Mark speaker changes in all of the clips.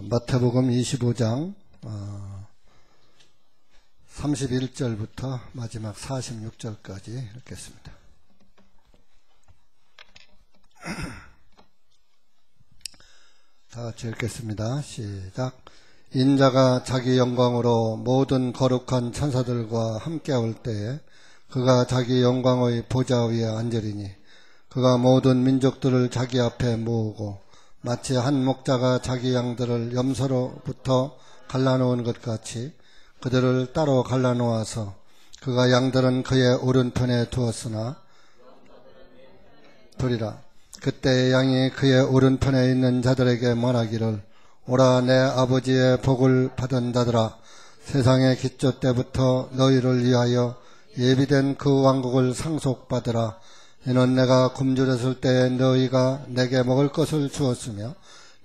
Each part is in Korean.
Speaker 1: 마태복음 25장 31절부터 마지막 46절까지 읽겠습니다. 다 같이 읽겠습니다. 시작. 인자가 자기 영광으로 모든 거룩한 천사들과 함께 올 때에 그가 자기 영광의 보좌 위에 앉으리니 그가 모든 민족들을 자기 앞에 모으고 마치 한 목자가 자기 양들을 염소로부터 갈라놓은 것 같이 그들을 따로 갈라놓아서 그가 양들은 그의 오른편에 두었으나 두리라. 그때 양이 그의 오른편에 있는 자들에게 말하기를 오라 내 아버지의 복을 받은 자들아 세상의 기초 때부터 너희를 위하여 예비된 그 왕국을 상속받으라. 이는 내가 굶주렸을 때에 너희가 내게 먹을 것을 주었으며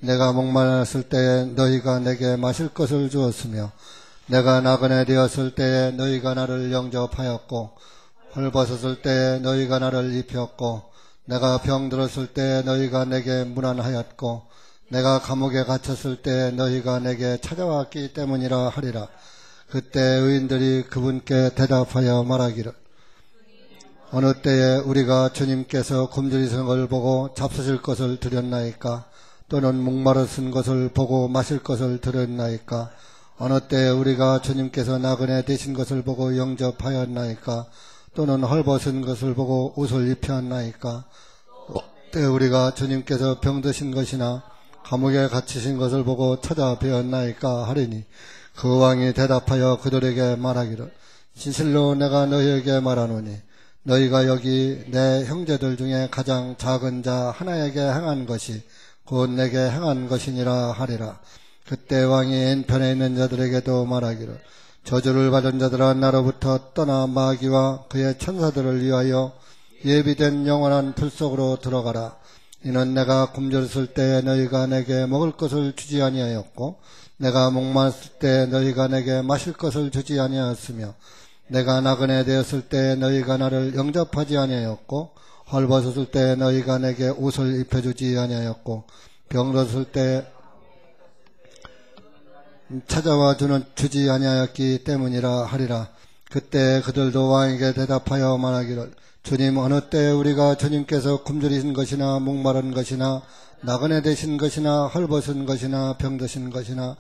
Speaker 1: 내가 목마르었을 때에 너희가 내게 마실 것을 주었으며 내가 나그네 되었을 때에 너희가 나를 영접하였고 헐벗었을 때에 너희가 나를 입혔고 내가 병들었을 때에 너희가 내게 문안하였고 내가 감옥에 갇혔을 때에 너희가 내게 찾아왔기 때문이라 하리라. 그때 의인들이 그분께 대답하여 말하기를 어느 때에 우리가 주님께서 굶주리신 것을 보고 잡수실 것을 드렸나이까? 또는 목마르신 것을 보고 마실 것을 드렸나이까? 어느 때에 우리가 주님께서 나그네 되신 것을 보고 영접하였나이까? 또는 헐벗은 것을 보고 옷을 입혔나이까? 그때 우리가 주님께서 병드신 것이나 감옥에 갇히신 것을 보고 찾아뵈었나이까? 하리니 그 왕이 대답하여 그들에게 말하기를 진실로 내가 너희에게 말하노니 너희가 여기 내 형제들 중에 가장 작은 자 하나에게 행한 것이 곧 내게 행한 것이니라 하리라. 그때 왕이 왼편에 있는 자들에게도 말하기를 저주를 받은 자들아 나로부터 떠나 마귀와 그의 천사들을 위하여 예비된 영원한 불 속으로 들어가라. 이는 내가 굶주렸을 때 너희가 내게 먹을 것을 주지 아니하였고 내가 목마랐을 때 너희가 내게 마실 것을 주지 아니하였으며 내가 나그네 되었을 때 너희가 나를 영접하지 아니하였고 헐벗었을 때 너희가 내게 옷을 입혀주지 아니하였고 병들었을 때 찾아와 주지 아니하였기 때문이라 하리라. 그때 그들도 왕에게 대답하여 말하기를 주님 어느 때 우리가 주님께서 굶주리신 것이나 목마른 것이나 나그네 되신 것이나 헐벗은 것이나 병드신 것이나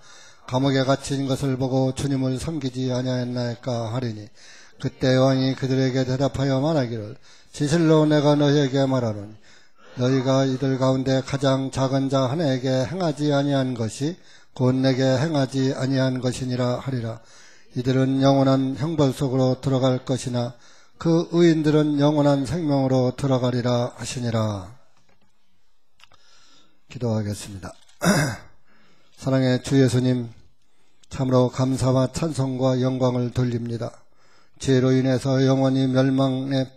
Speaker 1: 감옥에 갇힌 것을 보고 주님을 섬기지 아니하였나이까 하리니 그때 왕이 그들에게 대답하여 말하기를 진실로 내가 너희에게 말하노니 너희가 이들 가운데 가장 작은 자 하나에게 행하지 아니한 것이 곧 내게 행하지 아니한 것이니라 하리라. 이들은 영원한 형벌 속으로 들어갈 것이나 그 의인들은 영원한 생명으로 들어가리라 하시니라. 기도하겠습니다. 사랑의 주 예수님 참으로 감사와 찬송과 영광을 돌립니다. 죄로 인해서 영원히 멸망의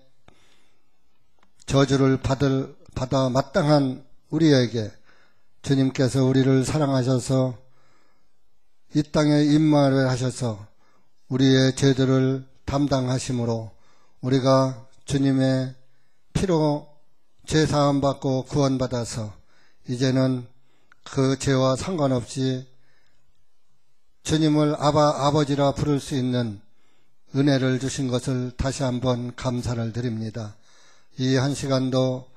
Speaker 1: 저주를 받아 마땅한 우리에게 주님께서 우리를 사랑하셔서 이 땅에 임마를 하셔서 우리의 죄들을 담당하심으로 우리가 주님의 피로 죄사함 받고 구원받아서 이제는 그 죄와 상관없이 주님을 아버지라 부를 수 있는 은혜를 주신 것을 다시 한번 감사를 드립니다. 이 한 시간도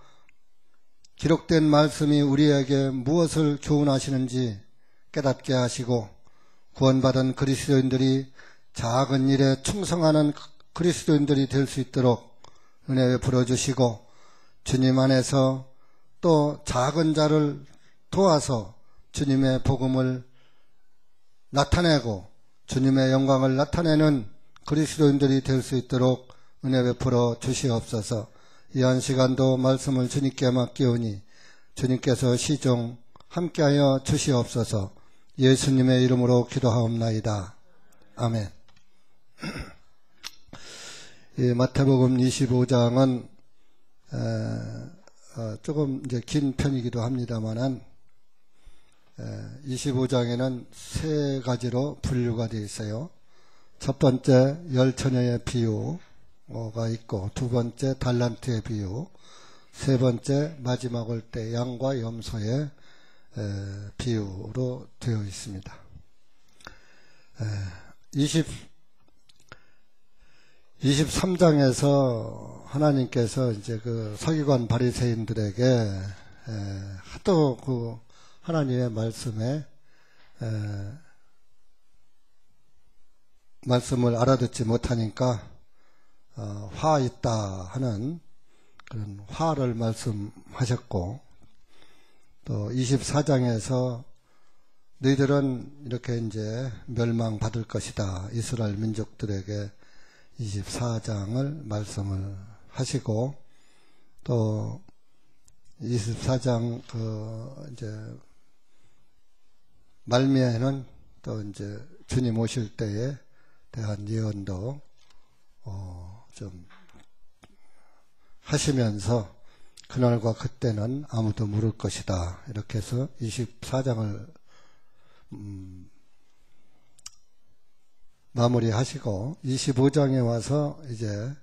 Speaker 1: 기록된 말씀이 우리에게 무엇을 교훈하시는지 깨닫게 하시고 구원받은 그리스도인들이 작은 일에 충성하는 그리스도인들이 될 수 있도록 은혜 부어주시고 주님 안에서 또 작은 자를 도와서 주님의 복음을 나타내고 주님의 영광을 나타내는 그리스도인들이 될 수 있도록 은혜 베풀어 주시옵소서. 이 한 시간도 말씀을 주님께 맡기오니 주님께서 시종 함께하여 주시옵소서. 예수님의 이름으로 기도하옵나이다. 아멘. 이 마태복음 25장은 조금 이제 긴 편이기도 합니다만은 25장에는 세 가지로 분류가 되어 있어요. 첫 번째 열처녀의 비유가 있고 두 번째 달란트의 비유, 세 번째 마지막 올 때 양과 염소의 비유로 되어 있습니다. 23장에서 하나님께서 이제 그 서기관 바리새인들에게 하도 그 하나님의 말씀을 알아듣지 못하니까 화 있다 하는 그런 화를 말씀하셨고, 또 24장에서 너희들은 이렇게 이제 멸망받을 것이다, 이스라엘 민족들에게 24장을 말씀을 하시고, 또 24장 이제 말미에는 또 이제 주님 오실 때에 대한 예언도 좀 하시면서 그날과 그때는 아무도 모를 것이다, 이렇게 해서 24장을 마무리하시고 25장에 와서 이제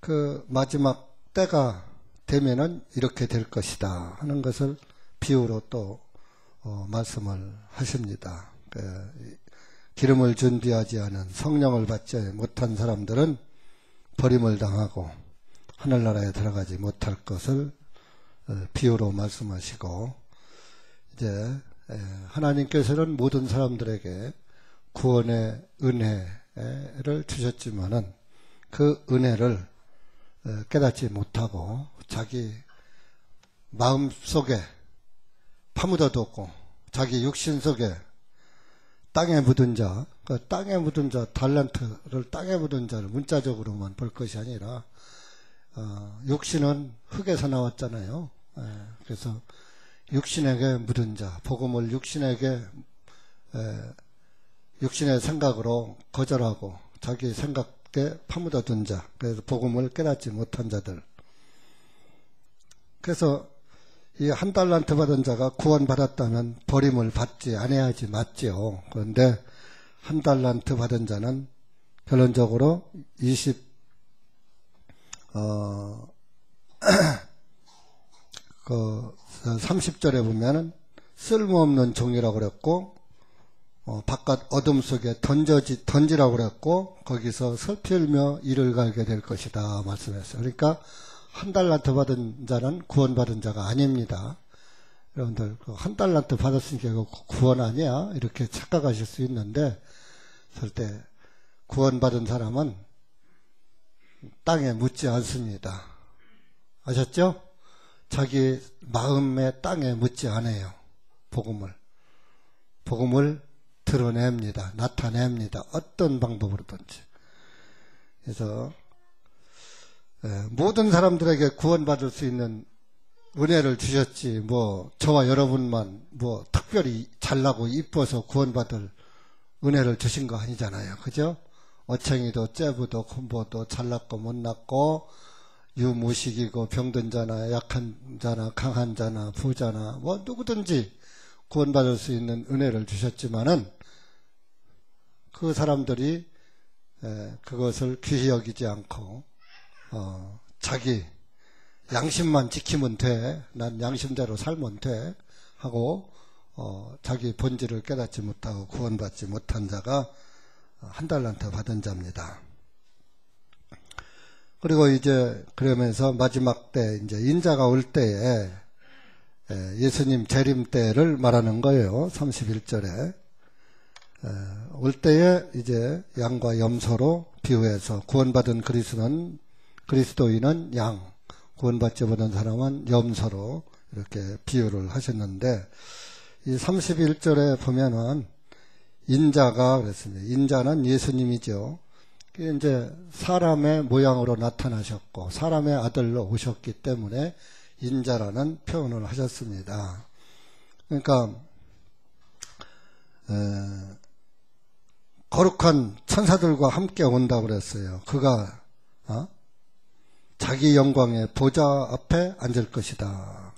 Speaker 1: 그 마지막 때가 되면은 이렇게 될 것이다 하는 것을 비유로 또 말씀을 하십니다. 기름을 준비하지 않은, 성령을 받지 못한 사람들은 버림을 당하고 하늘나라에 들어가지 못할 것을 비유로 말씀하시고, 이제 하나님께서는 모든 사람들에게 구원의 은혜를 주셨지만은 그 은혜를 깨닫지 못하고 자기 마음 속에 파묻어뒀고 자기 육신 속에 땅에 묻은 자, 그 땅에 묻은 자, 달란트를 땅에 묻은 자를 문자적으로만 볼 것이 아니라 육신은 흙에서 나왔잖아요. 그래서 육신에게 묻은 자, 복음을 육신의 생각으로 거절하고 자기 생각에 파묻어둔 자, 그래서 복음을 깨닫지 못한 자들. 그래서 이 한 달란트 받은 자가 구원받았다면 버림을 받지 않아야지 맞지요. 그런데 한 달란트 받은 자는 결론적으로 30절에 보면은 쓸모없는 종이라고 그랬고, 바깥 어둠 속에 던지라고 그랬고, 거기서 슬피울며 이를 갈게 될 것이다 말씀했어요. 그러니까 한 달란트 받은 자는 구원받은 자가 아닙니다. 여러분들 한 달란트 받았으니까 이거 구원 아니야? 이렇게 착각하실 수 있는데, 절대 구원받은 사람은 땅에 묻지 않습니다. 아셨죠? 자기 마음의 땅에 묻지 않아요. 복음을 드러냅니다. 나타냅니다. 어떤 방법으로든지. 그래서 모든 사람들에게 구원받을 수 있는 은혜를 주셨지, 저와 여러분만 특별히 잘나고 이뻐서 구원받을 은혜를 주신 거 아니잖아요. 그죠? 어챙이도 째부도 콤보도 잘났고 못났고 유무식이고 병든 자나 약한 자나 강한 자나 부자나 누구든지 구원받을 수 있는 은혜를 주셨지만은 그 사람들이 그것을 귀히 여기지 않고 자기 양심만 지키면 돼, 난 양심대로 살면 돼 하고 자기 본질을 깨닫지 못하고 구원받지 못한 자가 한 달란트 받은 자입니다. 그리고 이제 그러면서 마지막 때 이제 인자가 올 때에 예수님 재림 때를 말하는 거예요. 31절에 올 때에 이제 양과 염소로 비유해서 구원받은 그리스도인은 양, 구원받지 못한 사람은 염소로 이렇게 비유를 하셨는데, 이 31절에 보면은 인자가 그랬습니다. 인자는 예수님이죠. 이제 사람의 모양으로 나타나셨고 사람의 아들로 오셨기 때문에 인자라는 표현을 하셨습니다. 그러니까 거룩한 천사들과 함께 온다고 그랬어요. 그가 자기 영광의 보좌 앞에 앉을 것이다.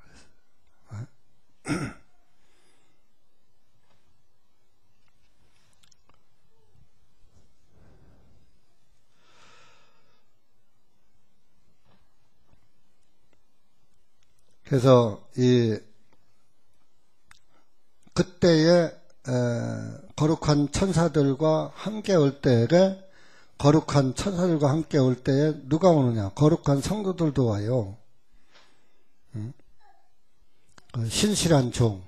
Speaker 1: 그래서 이 그때에 거룩한 천사들과 함께 올 때에 거룩한 천사들과 함께 올 때에 누가 오느냐? 거룩한 성도들도 와요. 신실한 종이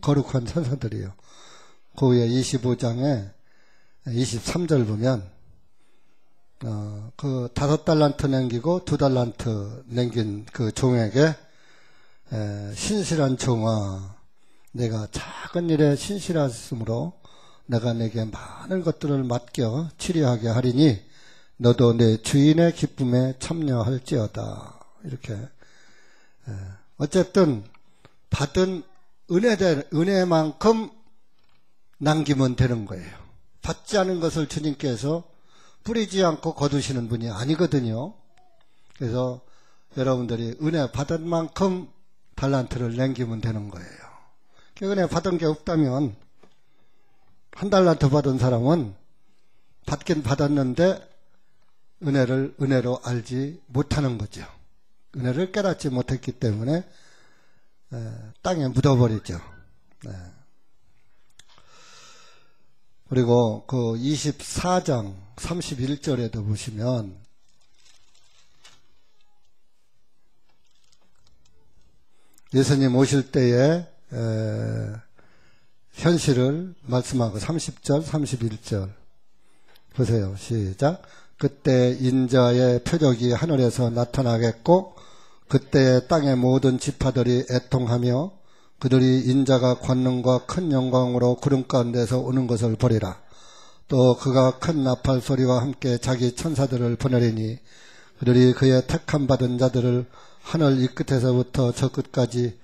Speaker 1: 거룩한 천사들이에요. 그 후에 25장에 23절 보면 그 5달란트 남기고 2달란트 남긴 그 종에게 신실한 종아, 내가 작은 일에 신실하였으므로 내가 내게 많은 것들을 맡겨 치료하게 하리니 너도 내 주인의 기쁨에 참여할지어다. 이렇게 어쨌든 받은 은혜만큼 남기면 되는 거예요. 받지 않은 것을 주님께서 뿌리지 않고 거두시는 분이 아니거든요. 그래서 여러분들이 은혜 받은 만큼 달란트를 남기면 되는 거예요. 은혜 받은 게 없다면, 한 달란트 받은 사람은 받긴 받았는데 은혜를 은혜로 알지 못하는 거죠. 은혜를 깨닫지 못했기 때문에 땅에 묻어버리죠. 그리고 그 24장 31절에도 보시면 예수님 오실 때에 현실을 말씀하고 30절 31절 보세요. 시작. 그때 인자의 표적이 하늘에서 나타나겠고 그때 땅의 모든 지파들이 애통하며 그들이 인자가 권능과 큰 영광으로 구름 가운데서 오는 것을 보리라. 또 그가 큰 나팔 소리와 함께 자기 천사들을 보내리니 그들이 그의 택함 받은 자들을 하늘 이 끝에서부터 저 끝까지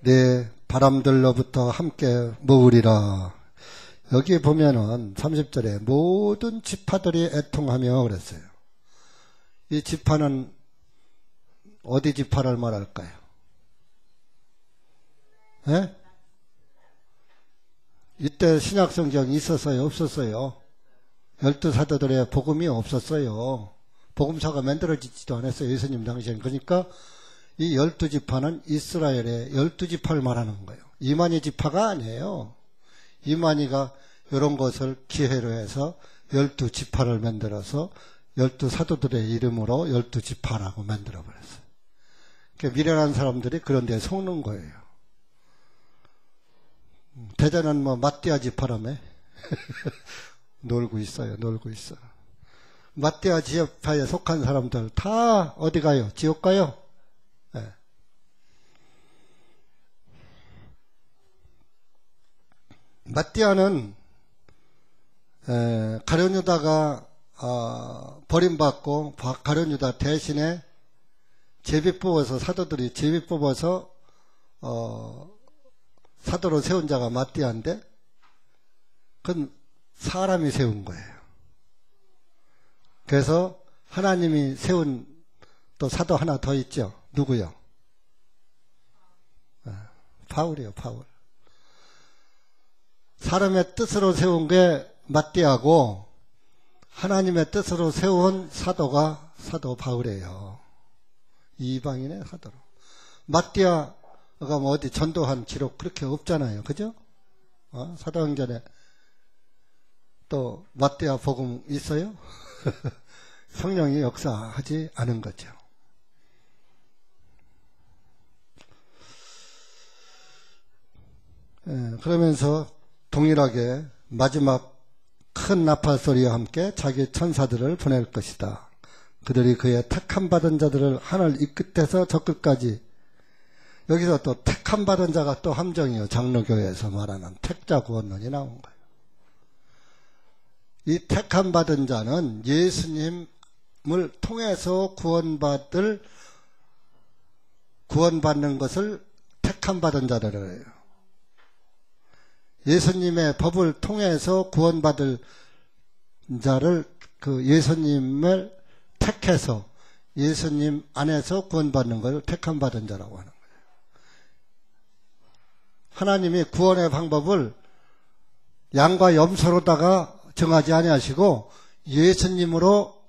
Speaker 1: 내 바람들로부터 함께 모으리라. 여기 보면은 30절에 모든 지파들이 애통하며 그랬어요. 이 지파는 어디 지파를 말할까요? 예? 이때 신약성경이 있었어요? 없었어요? 12사도들의 복음이 없었어요. 복음서가 만들어지지도 않았어요. 예수님 당시에는. 그러니까 이 12지파는 이스라엘의 12지파를 말하는 거예요. 이만희 지파가 아니에요. 이만희가 이런 것을 기회로 해서 12지파를 만들어서 12사도들의 이름으로 12지파라고 만들어버렸어요. 그러니까 미련한 사람들이 그런 데에 속는 거예요. 대전은 뭐 마띠아 지파라며 놀고 있어요. 마띠아 지파에 속한 사람들 다 어디 가요? 지옥 가요? 네. 마띠아는 가룟 유다가 버림받고 가룟 유다 대신에 제비 뽑아서 사도들이 제비 뽑아서 사도로 세운 자가 마띠아인데 그건 사람이 세운 거예요. 그래서 하나님이 세운 또 사도 하나 더 있죠. 누구요? 바울이요. 바울. 사람의 뜻으로 세운 게 마띠아고 하나님의 뜻으로 세운 사도가 사도 바울이에요. 이방인의 사도로. 마띠아가 뭐 어디 전도한 기록 그렇게 없잖아요. 그죠? 사도행전에 또 마띠아 복음 있어요? 성령이 역사하지 않은 거죠. 그러면서 동일하게 마지막 큰 나팔 소리와 함께 자기 천사들을 보낼 것이다. 그들이 그의 택함 받은 자들을 하늘 이 끝에서 저 끝까지. 여기서 또 택함 받은 자가 또 함정이요. 장로교회에서 말하는 택자 구원론이 나온 거예요. 이 택함 받은 자는 예수님을 통해서 구원받는 것을 택함 받은 자들을 해요. 예수님의 법을 통해서 구원받을 자를 그 예수님을 택해서 예수님 안에서 구원받는 걸 택함 받은 자라고 하는 거예요. 하나님이 구원의 방법을 양과 염소로다가 정하지 아니하시고 예수님으로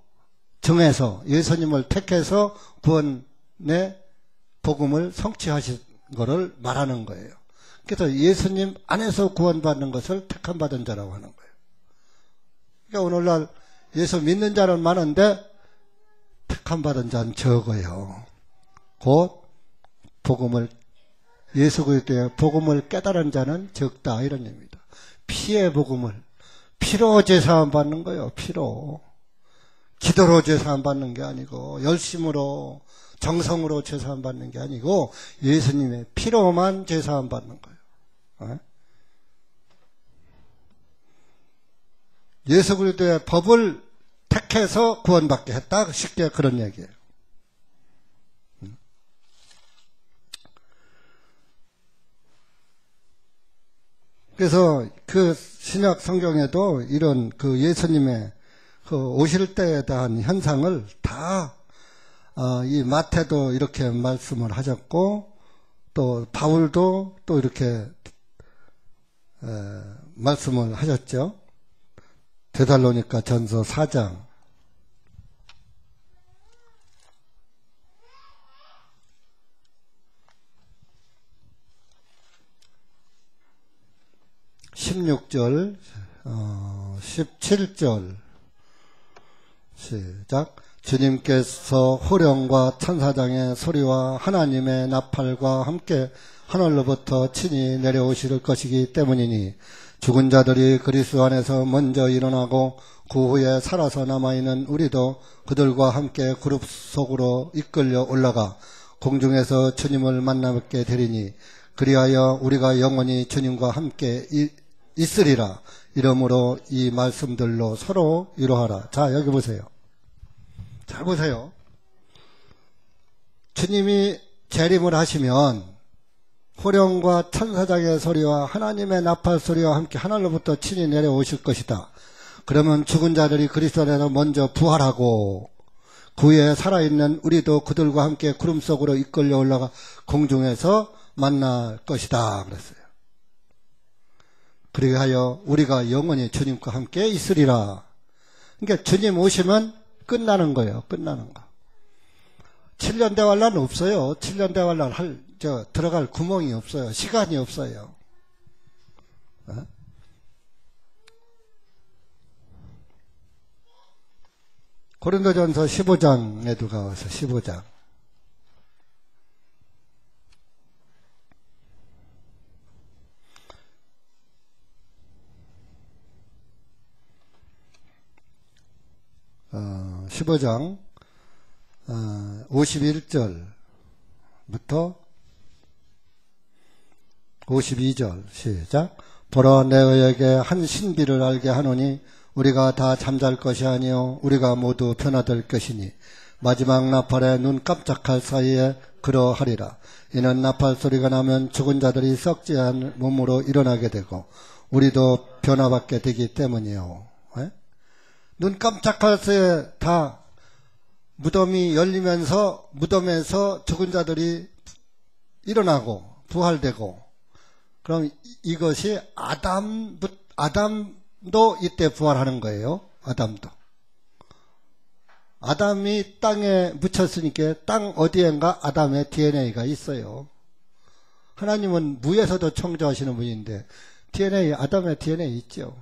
Speaker 1: 정해서 예수님을 택해서 구원의 복음을 성취하신 것을 말하는 거예요. 그래서 예수님 안에서 구원받는 것을 택함받은 자라고 하는 거예요. 그러니까 오늘날 예수 믿는 자는 많은데 택함받은 자는 적어요. 곧 예수 그리스도의 복음을 깨달은 자는 적다, 이런 의미입니다. 피의 복음을 피로 제사함 받는 거예요. 피로. 기도로 제사함 받는 게 아니고, 열심으로 정성으로 제사함 받는 게 아니고, 예수님의 피로만 제사함 받는 거예요. 예수 그리스도의 법을 택해서 구원받게 했다, 쉽게 그런 얘기예요. 그래서 그 신약 성경에도 이런 그 예수님의 그 오실 때에 대한 현상을 다 이 마태도 이렇게 말씀을 하셨고, 또 바울도 또 이렇게 말씀을 하셨죠. 데살로니가 전서 4장 16절 17절 시작. 주님께서 호령과 천사장의 소리와 하나님의 나팔과 함께 하늘로부터 친히 내려오실 것이기 때문이니 죽은 자들이 그리스도 안에서 먼저 일어나고 그 후에 살아서 남아있는 우리도 그들과 함께 그룹 속으로 이끌려 올라가 공중에서 주님을 만나뵙게 되리니 그리하여 우리가 영원히 주님과 함께 있으리라. 이러므로 이 말씀들로 서로 위로하라. 자, 여기 보세요. 잘 보세요. 주님이 재림을 하시면 호령과 천사장의 소리와 하나님의 나팔 소리와 함께 하늘로부터 친히 내려오실 것이다. 그러면 죽은 자들이 그리스도 안에서 먼저 부활하고 그 후에 살아있는 우리도 그들과 함께 구름 속으로 이끌려 올라가 공중에서 만날 것이다 그랬어요. 그리하여 우리가 영원히 주님과 함께 있으리라. 그러니까 주님 오시면 끝나는 거예요. 끝나는 거. 7년 대환란 없어요. 7년 대환란 들어갈 구멍이 없어요. 시간이 없어요. 고린도전서 15장에도 가서 15장. 어, 15장 51절부터 52절 시작. 보라 너희에게 한 신비를 알게 하노니 우리가 다 잠잘 것이 아니요 우리가 모두 변화될 것이니 마지막 나팔에 눈 깜짝할 사이에 그러하리라. 이는 나팔 소리가 나면 죽은 자들이 썩지 않은 몸으로 일어나게 되고 우리도 변화받게 되기 때문이요. 눈 깜짝할 새에 다 무덤이 열리면서 무덤에서 죽은 자들이 일어나고 부활되고, 그럼 이것이 아담도 이때 부활하는 거예요. 아담이 땅에 묻혔으니까 땅 어디엔가 아담의 DNA가 있어요. 하나님은 무에서도 창조하시는 분인데 아담의 DNA 있죠.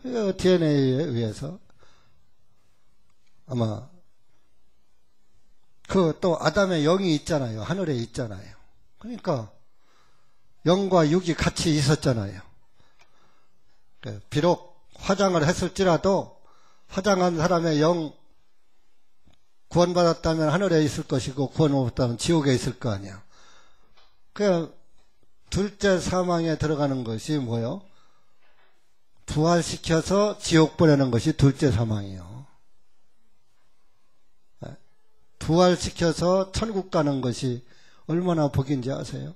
Speaker 1: 그 DNA에 의해서 아마 또 아담의 영이 있잖아요. 하늘에 있잖아요. 그러니까 영과 육이 같이 있었잖아요. 비록 화장을 했을지라도 화장한 사람의 영 구원받았다면 하늘에 있을 것이고 구원 못 받았다면 지옥에 있을 거 아니야. 그 둘째 사망에 들어가는 것이 뭐예요? 부활시켜서 지옥 보내는 것이 둘째 사망이에요. 부활시켜서 천국 가는 것이 얼마나 복인지 아세요?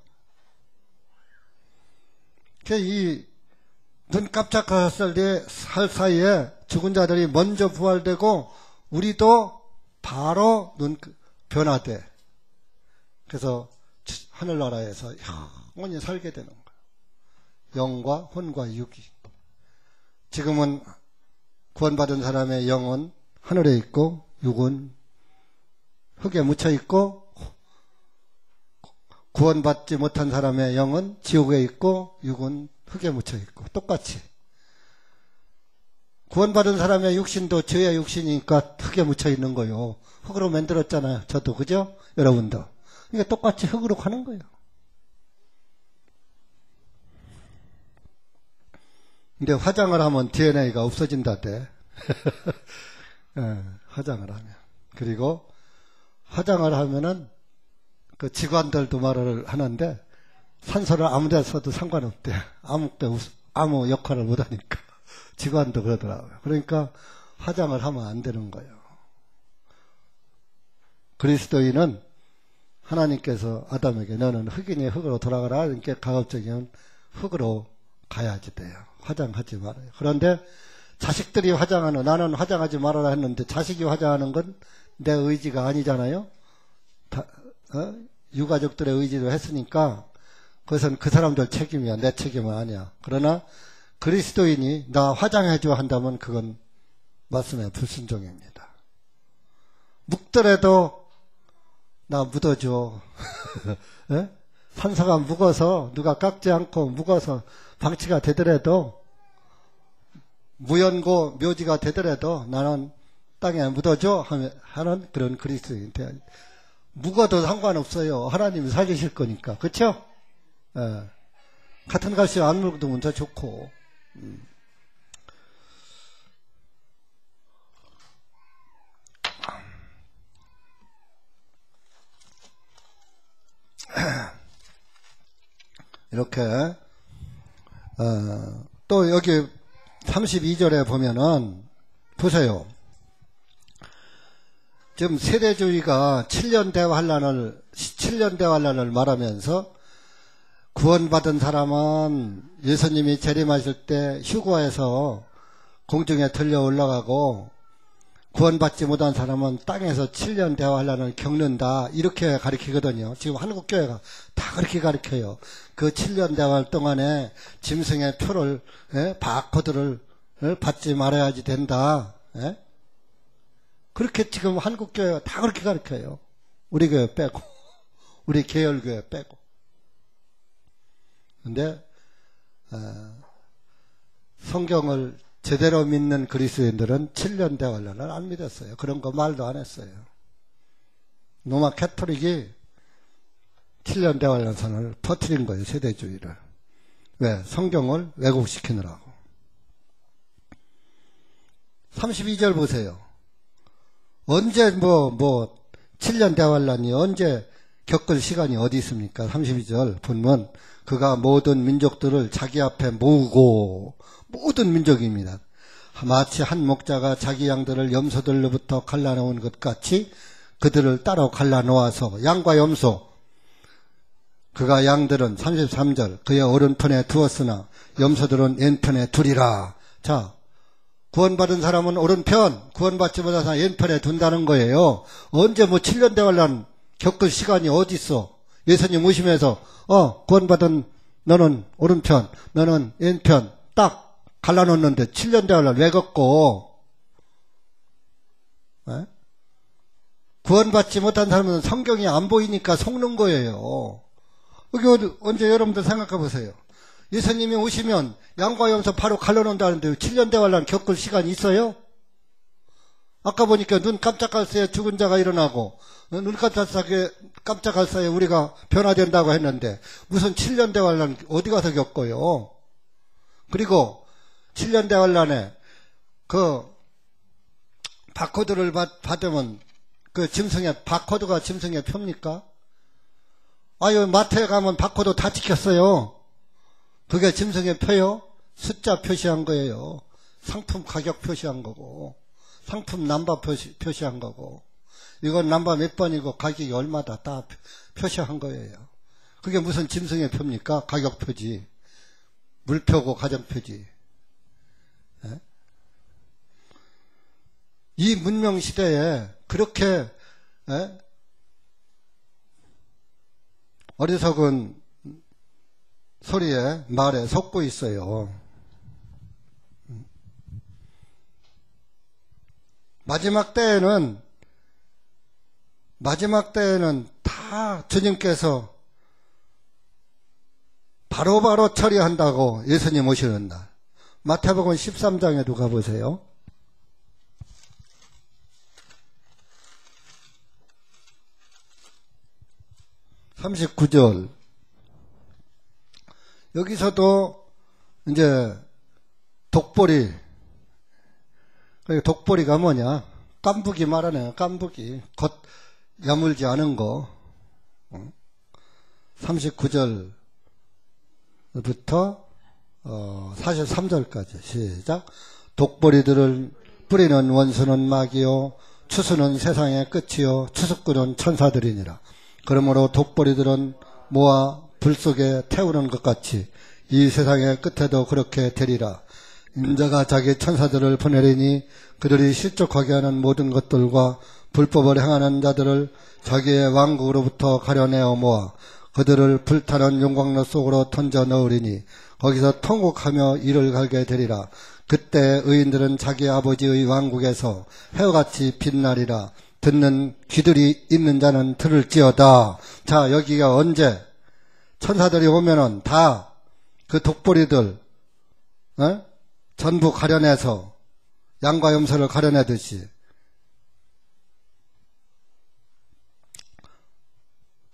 Speaker 1: 이 눈 깜짝할 사이에 죽은 자들이 먼저 부활되고 우리도 바로 변화돼. 그래서 하늘나라에서 영원히 살게 되는 거예요. 영과 혼과 육이. 지금은 구원받은 사람의 영은 하늘에 있고 육은 흙에 묻혀 있고 구원받지 못한 사람의 영은 지옥에 있고 육은 흙에 묻혀 있고 똑같이. 구원받은 사람의 육신도 죄의 육신이니까 흙에 묻혀 있는 거요. 흙으로 만들었잖아요. 저도, 그죠? 여러분도. 그러니까 똑같이 흙으로 가는 거예요. 근데 화장을 하면 DNA가 없어진다대. 화장을 하면. 그리고 화장을 하면은 그 직관들도 말을 하는데 산소를 아무 데 써도 상관없대. 아무 역할을 못 하니까. 직관도 그러더라고요. 그러니까 화장을 하면 안 되는 거예요. 그리스도인은 하나님께서 아담에게 너는 흙이니 흙으로 돌아가라. 이렇게 가급적이면 흙으로 가야지 돼요. 화장하지 말아요. 그런데 자식들이 화장하는, 나는 화장하지 말아라 했는데 자식이 화장하는 건 내 의지가 아니잖아요. 유가족들의 의지로 했으니까 그것은 그 사람들 책임이야. 내 책임은 아니야. 그러나 그리스도인이 나 화장해줘 한다면 그건 말씀에 불순종입니다. 묵더라도 나 묻어줘. 산소가 묵어서 누가 깎지 않고 묵어서 방치가 되더라도 무연고 묘지가 되더라도 나는 땅에 묻어줘 하는 그런 그리스도인 돼야지. 묵어도 상관없어요. 하나님이 살리실 거니까. 그렇죠? 같은 값이 안 묵으면 더 좋고. 이렇게 또 여기 32절에 보면은 보세요. 지금 세대주의가 7년 대환란을 말하면서 구원받은 사람은 예수님이 재림하실 때 휴거해서 공중에 들려 올라가고 구원받지 못한 사람은 땅에서 7년 대환란을 겪는다. 이렇게 가르치거든요. 지금 한국교회가 다 그렇게 가르쳐요. 그 7년 대환 동안에 짐승의 표를, 바코드를 받지 말아야지 된다. 그렇게 지금 한국교회가 다 그렇게 가르쳐요. 우리 교회 빼고. 우리 계열교회 빼고. 근데 성경을 제대로 믿는 그리스도인들은 7년 대환란을 안 믿었어요. 그런 거 말도 안 했어요. 로마 캐토릭이 7년 대환란선을 퍼뜨린 거예요. 세대주의를. 왜? 성경을 왜곡시키느라고. 32절 보세요. 언제 7년 대환란이 언제 겪을 시간이 어디 있습니까? 32절 보면 그가 모든 민족들을 자기 앞에 모으고, 모든 민족입니다. 마치 한 목자가 자기 양들을 염소들로부터 갈라놓은 것 같이 그들을 따로 갈라놓아서 양과 염소, 그가 양들은 33절 그의 오른편에 두었으나 염소들은 왼편에 두리라. 자, 구원받은 사람은 오른편, 구원받지 못한 사람은 왼편에 둔다는 거예요. 언제 7년 대환란 겪을 시간이 어디 있어? 예수님 오시면서 구원받은 너는 오른편, 너는 왼편 딱 갈라놓는데 7년 대환란 왜 겪고? 구원받지 못한 사람은 성경이 안 보이니까 속는 거예요. 여기 언제 여러분들 생각해 보세요. 예수님이 오시면 양과 염소 바로 갈라놓는다는데 7년 대환란 겪을 시간이 있어요? 아까 보니까 눈 깜짝할 새에 죽은 자가 일어나고 눈 깜짝할 새에 우리가 변화된다고 했는데 무슨 7년 대환란 어디 가서 겪어요? 그리고 7년 대환란에 그 바코드를 받으면 그 짐승의 바코드가 짐승의 표입니까? 아유, 마트에 가면 바코드 다 찍혔어요. 그게 짐승의 표요? 숫자 표시한 거예요. 상품 가격 표시한 거고, 상품 넘버 표시한 거고, 이건 넘버 몇 번이고 가격이 얼마다 다 표시한 거예요. 그게 무슨 짐승의 표입니까? 가격 표지. 물표고 가정표지. 이 문명 시대에 그렇게 어리석은 소리에 말에 속고 있어요. 마지막 때에는 다 주님께서 바로바로 처리한다고 예수님 오시는 날. 마태복음 13장에도 가보세요. 39절. 여기서도 이제 독보리. 독보리가 뭐냐? 깐부기 말하네요. 깐부기. 겉 야물지 않은 거. 39절부터 43절까지 시작. 독보리들을 뿌리는 원수는 마귀요 추수는 세상의 끝이요 추수꾼은 천사들이니라. 그러므로 독보리들은 모아 불 속에 태우는 것 같이 이 세상의 끝에도 그렇게 되리라. 인자가 자기 천사들을 보내리니 그들이 실족하게 하는 모든 것들과 불법을 행하는 자들을 자기의 왕국으로부터 가려내어 모아 그들을 불타는 용광로 속으로 던져 넣으리니 거기서 통곡하며 이를 갈게 되리라. 그때 의인들은 자기 아버지의 왕국에서 해와같이 빛나리라. 듣는 귀들이 있는 자는 들을지어다. 자, 여기가 언제 천사들이 오면은 다 그 독보리들 전부 가려내서 양과 염소를 가려내듯이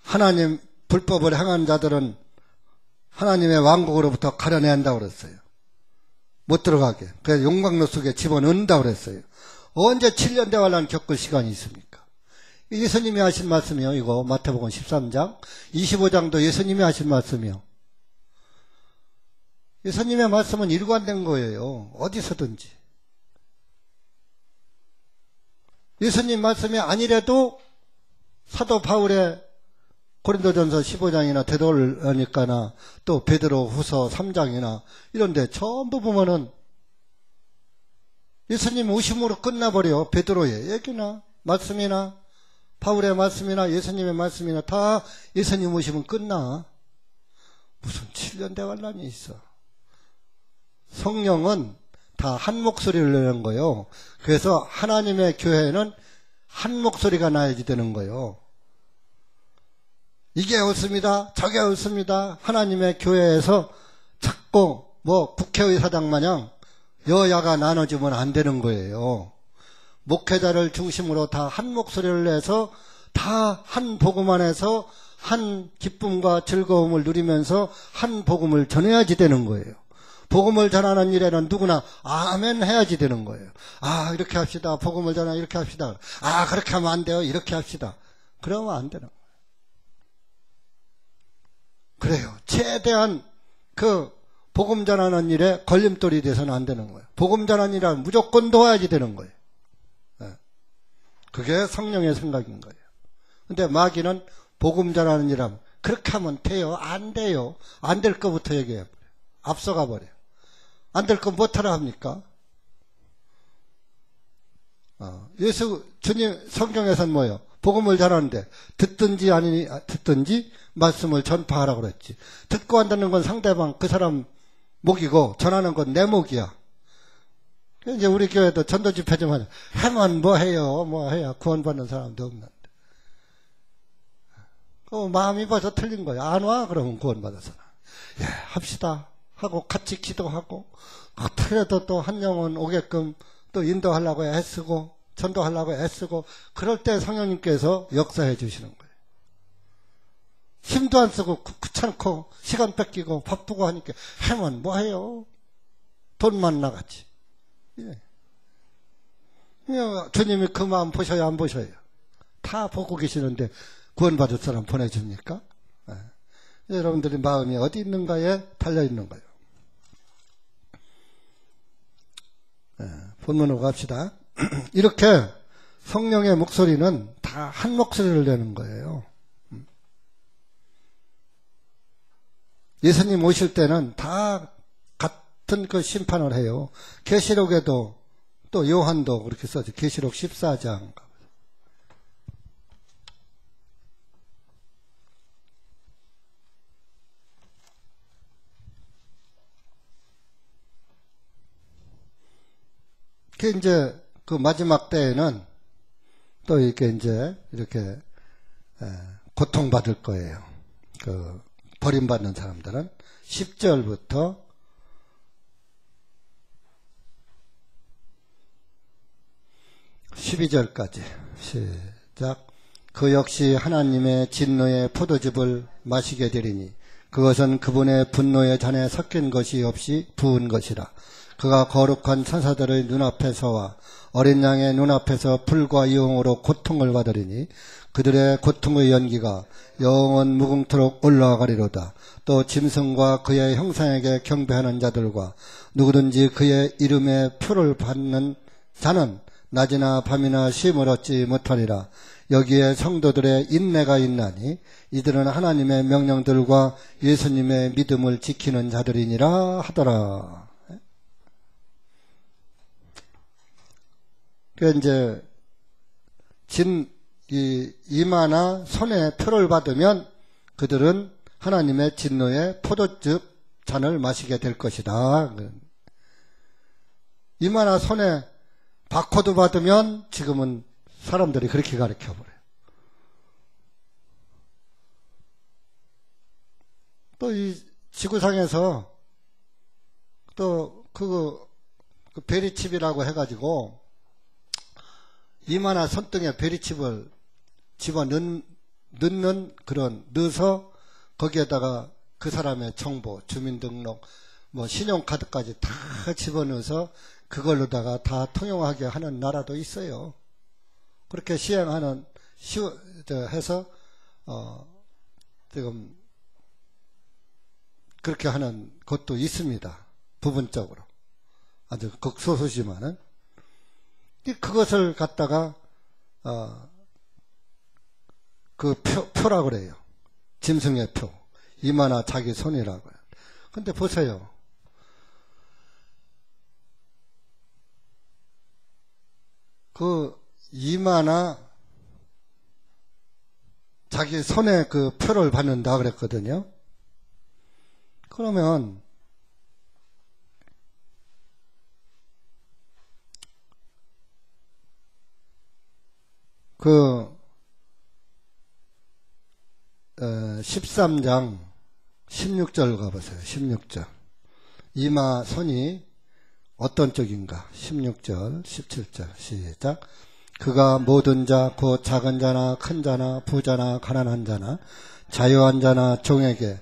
Speaker 1: 하나님 불법을 행한 자들은 하나님의 왕국으로부터 가려내야 한다고 그랬어요. 못 들어가게. 그래서 용광로 속에 집어넣는다고 그랬어요. 언제 7년 대환란 겪을 시간이 있습니까? 예수님이 하신 말씀이요. 이거 마태복음 13장 25장도 예수님이 하신 말씀이요. 예수님의 말씀은 일관된 거예요. 어디서든지. 예수님 말씀이 아니래도 사도 바울의 고린도전서 15장이나 되돌아니까나 또 베드로 후서 3장이나 이런데 전부 보면은 예수님 오심으로 끝나버려. 베드로의 얘기나 말씀이나 바울의 말씀이나 예수님의 말씀이나 다 예수님 오시면 끝나. 무슨 7년 대환란이 있어. 성령은 다 한 목소리를 내는 거예요. 그래서 하나님의 교회는 한 목소리가 나야지 되는 거예요. 이게 옳습니다. 저게 옳습니다. 하나님의 교회에서 자꾸 뭐 국회의사당 마냥 여야가 나눠지면 안 되는 거예요. 목회자를 중심으로 다 한 목소리를 내서 다 한 복음 안에서 한 기쁨과 즐거움을 누리면서 한 복음을 전해야지 되는 거예요. 복음을 전하는 일에는 누구나 아멘 해야지 되는 거예요. 아, 이렇게 합시다. 복음을 전하 이렇게 합시다. 아, 그렇게 하면 안 돼요. 이렇게 합시다. 그러면 안 되는 거예요. 그래요. 최대한 그 복음 전하는 일에 걸림돌이 돼서는 안 되는 거예요. 복음 전하는 일은 무조건 도와야지 되는 거예요. 그게 성령의 생각인 거예요. 근데 마귀는 복음 전하는 일하면 그렇게 하면 돼요? 안 돼요? 안 될 거부터 얘기해버려요. 앞서가 버려요. 안 될 거 못하라 합니까? 주님 성경에서는 뭐예요? 복음을 전하는데 듣든지 아니니 듣든지 말씀을 전파하라고 그랬지. 듣고 안 듣는 건 상대방 그 사람 목이고 전하는 건 내 목이야. 이제 우리 교회도 전도 집회 좀 하자. 하면 뭐 해요? 뭐 해야 구원받는 사람도 없는데. 마음이 벌써 틀린 거야. 안 와? 그러면 구원받아서. 예, 합시다. 하고 같이 기도하고 어떻게라도 또 한 영혼 오게끔 또 인도하려고 애쓰고 전도하려고 애쓰고 그럴 때 성령님께서 역사해 주시는 거예요. 힘도 안 쓰고 귀찮고 시간 뺏기고 바쁘고 하니까 하면 뭐 해요? 돈만 나갔지. 예. 주님이 그 마음 보셔야 안 보셔요? 다 보고 계시는데 구원받을 사람 보내줍니까? 예. 여러분들의 마음이 어디 있는가에 달려있는 거예요. 예. 본문으로 갑시다. 이렇게 성령의 목소리는 다 한 목소리를 내는 거예요. 예수님 오실 때는 다 같은 그 심판을 해요. 계시록에도 또 요한도 그렇게 써죠. 계시록 14장. 그 이제 그 마지막 때에는 또 이렇게 이제 이렇게 고통받을 거예요. 그 버림받는 사람들은 10절부터 12절까지 시작. 그 역시 하나님의 진노의 포도즙을 마시게 되리니 그것은 그분의 분노의 잔에 섞인 것이 없이 부은 것이라. 그가 거룩한 천사들의 눈앞에서와 어린 양의 눈앞에서 불과 유황으로 고통을 받으리니 그들의 고통의 연기가 영원 무궁토록 올라가리로다. 또 짐승과 그의 형상에게 경배하는 자들과 누구든지 그의 이름의 표를 받는 자는 낮이나 밤이나 쉼을 얻지 못하리라. 여기에 성도들의 인내가 있나니 이들은 하나님의 명령들과 예수님의 믿음을 지키는 자들이니라 하더라. 그 이제 이마나 손에 표를 받으면 그들은 하나님의 진노의 포도즙 잔을 마시게 될 것이다. 이마나 손에 바코드 받으면 지금은 사람들이 그렇게 가르쳐버려요. 또 이 지구상에서 또 그 베리칩이라고 해가지고 이마나 손등에 베리칩을 집어 넣는 그런 넣어서 거기에다가 그 사람의 정보, 주민등록, 뭐 신용카드까지 다 집어넣어서 그걸로다가 다 통용하게 하는 나라도 있어요. 그렇게 시행하는 해서 지금 그렇게 하는 것도 있습니다. 부분적으로 아주 극소수지만은 그것을 갖다가 그 표라고 그래요. 짐승의 표, 이마나 자기 손이라고 해요. 근데 보세요. 그 이마나 자기 손에 그 표를 받는다 그랬거든요. 그러면 그 13장 16절 가보세요. 16절. 이마 손이 어떤 쪽인가? 16절 17절 시작. 그가 모든 자 곧 작은 자나 큰 자나 부자나 가난한 자나 자유한 자나 종에게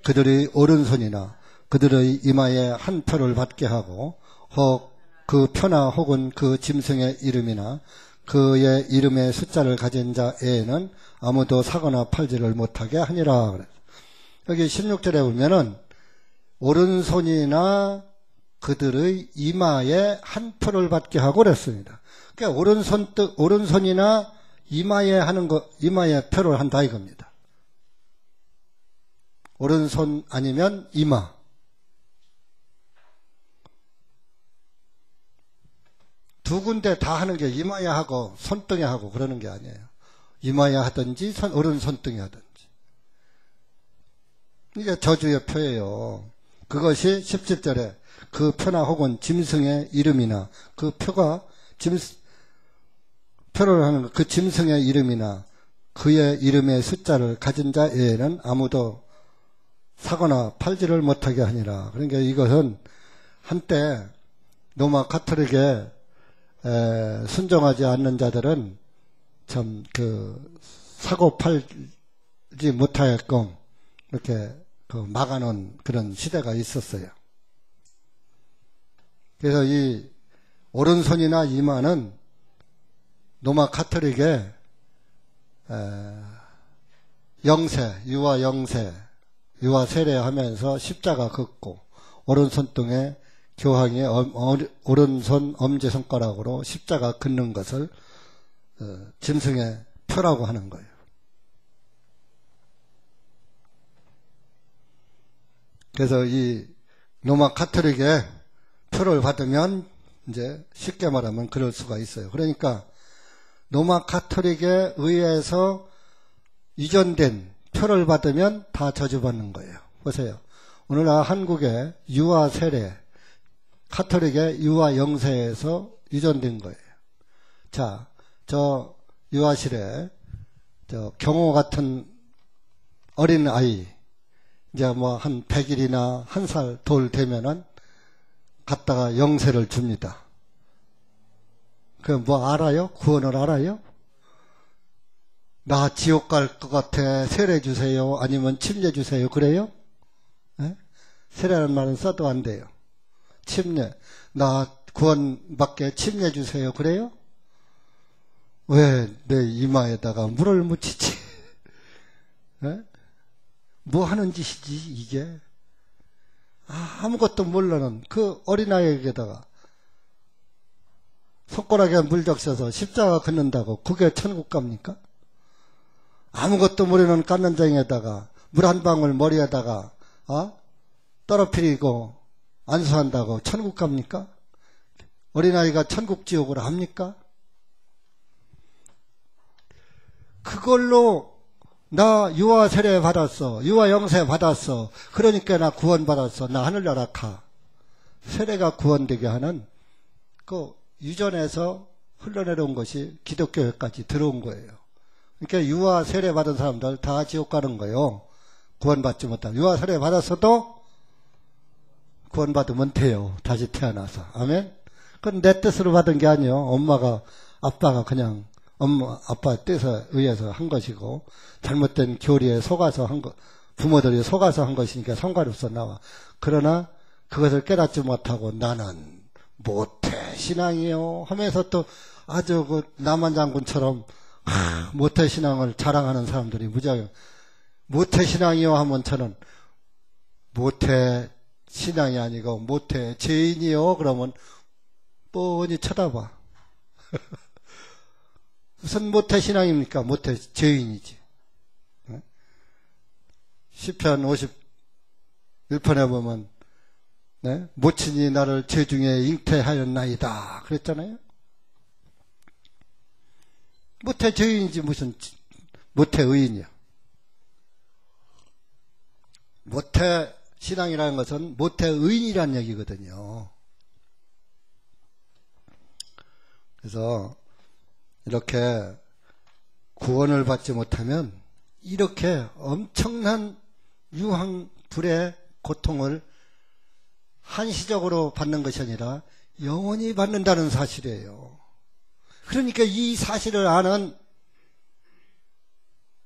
Speaker 1: 그들의 오른손이나 그들의 이마에 한 표를 받게 하고 혹 그 표나 혹은 그 짐승의 이름이나 그의 이름의 숫자를 가진 자 외에는 아무도 사거나 팔지를 못하게 하니라. 그래서 여기 16절에 보면은 오른손이나 그들의 이마에 한 표를 받게 하고 그랬습니다. 그러니까 오른손이나 이마에 하는 거, 이마에 표를 한다 이겁니다. 오른손 아니면 이마. 두 군데 다 하는 게 이마에 하고 손등에 하고 그러는 게 아니에요. 이마에 하든지 오른손등에 하든지. 이게 저주의 표예요. 그것이 17절에 그 표나 혹은 짐승의 이름이나 그 표가 표를 하는 그 짐승의 이름이나 그의 이름의 숫자를 가진 자 외에는 아무도 사거나 팔지를 못하게 하니라. 그러니까 이것은 한때 로마 가톨릭에 순종하지 않는 자들은 참 사고 팔지 못하게끔 이렇게 막아놓은 그런 시대가 있었어요. 그래서 이 오른손이나 이마는 로마 가톨릭의 영세, 유아 영세, 유아 세례하면서 십자가 긋고 오른손등에 교황이 오른손 엄지손가락으로 십자가 긋는 것을 짐승의 표라고 하는 거예요. 그래서 이 로마 가톨릭의 표를 받으면 이제 쉽게 말하면 그럴 수가 있어요. 그러니까 로마 가톨릭에 의해서 이전된 표를 받으면 다 저주받는 거예요. 보세요. 오늘날 한국의 유아 세례, 가톨릭의 유아 영세에서 유전된 거예요. 자, 저 유아실에 저 경호 같은 어린 아이 이제 뭐 한 100일이나 한 살 돌 되면은 갖다가 영세를 줍니다. 그 뭐 알아요? 구원을 알아요? 나 지옥 갈 것 같아. 세례 주세요. 아니면 침례 주세요. 그래요? 네? 세례라는 말은 써도 안 돼요. 침례. 나 구원받게 침례 주세요. 그래요? 왜 내 이마에다가 물을 묻히지? 네? 뭐 하는 짓이지 이게? 아무것도 모르는 그 어린아이에게다가 손가락에 물 적셔서 십자가 긋는다고 그게 천국 갑니까? 아무것도 모르는 깐난쟁이에다가 물 한 방울 머리에다가 떨어뜨리고 안수한다고 천국 갑니까? 어린아이가 천국 지옥을 합니까? 그걸로 나 유아 세례 받았어. 유아 영세 받았어. 그러니까 나 구원 받았어. 나 하늘나라 가. 세례가 구원되게 하는 그 유전에서 흘러내려온 것이 기독교회까지 들어온 거예요. 그러니까 유아 세례 받은 사람들 다 지옥 가는 거예요. 구원받지 못하면. 유아 세례 받았어도 구원받으면 돼요. 다시 태어나서. 아멘? 그건 내 뜻으로 받은 게 아니에요. 엄마가, 아빠가 그냥 엄마, 아빠 뜻에 의해서 한 것이고, 잘못된 교리에 속아서 한 것, 부모들이 속아서 한 것이니까 상관없어 나와. 그러나 그것을 깨닫지 못하고 나는 모태 신앙이요 하면서 또 아주 그 남한 장군처럼 모태 신앙을 자랑하는 사람들이 무지하게 모태 신앙이요 하면 저는 모태 신앙이 아니고 모태 죄인이요 그러면 뻔히 쳐다봐. 무슨 모태 신앙입니까? 모태 죄인이지. 시편 51편에 보면 네? 모친이 나를 죄 중에 잉태하였나이다 그랬잖아요. 모태 죄인이지 무슨 모태 의인이야. 모태 신앙이라는 것은 모태 의인이라는 얘기거든요. 그래서 이렇게 구원을 받지 못하면 이렇게 엄청난 유황불의 고통을 한시적으로 받는 것이 아니라 영원히 받는다는 사실이에요. 그러니까 이 사실을 아는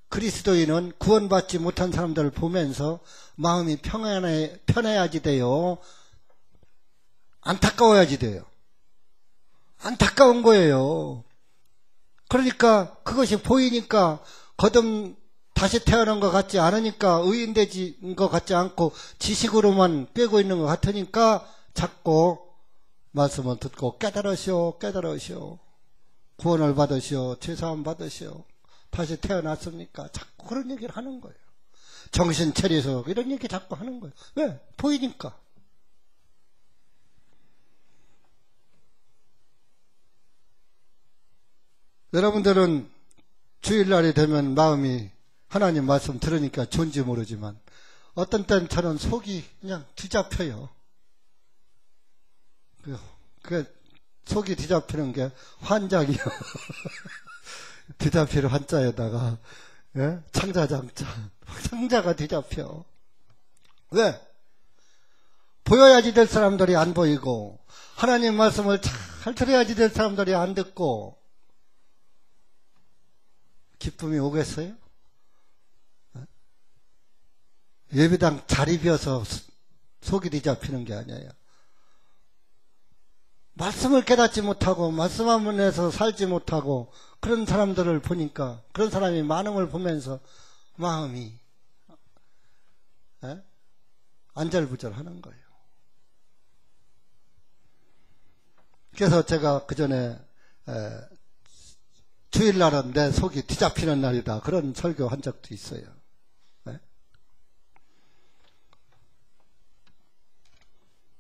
Speaker 1: 그리스도인은 구원받지 못한 사람들을 보면서 마음이 편해야지 돼요. 안타까워야지 돼요. 안타까운 거예요. 그러니까 그것이 보이니까 거듭 다시 태어난 것 같지 않으니까 의인되진 것 같지 않고 지식으로만 꿰고 있는 것 같으니까 자꾸 말씀을 듣고 깨달으시오 깨달으시오 구원을 받으시오 죄사함 받으시오 다시 태어났습니까? 자꾸 그런 얘기를 하는 거예요. 정신 차리소 이런 얘기 자꾸 하는 거예요. 왜? 보이니까. 여러분들은 주일날이 되면 마음이 하나님 말씀 들으니까 좋은지 모르지만 어떤 때는 저는 속이 그냥 뒤잡혀요. 그 속이 뒤잡히는 게 환장이요. 뒤잡히는 환자에다가 예? 창자장자 상자가 뒤잡혀. 왜? 보여야지 될 사람들이 안 보이고 하나님 말씀을 잘 들어야지 될 사람들이 안 듣고 기쁨이 오겠어요? 예배당 자리 비어서 속이 뒤잡히는 게 아니에요. 말씀을 깨닫지 못하고 말씀 안에서 살지 못하고 그런 사람들을 보니까 그런 사람이 많은 걸 보면서 마음이 안절부절하는 거예요. 그래서 제가 그 전에 주일날은 내 속이 뒤잡히는 날이다 그런 설교한 적도 있어요.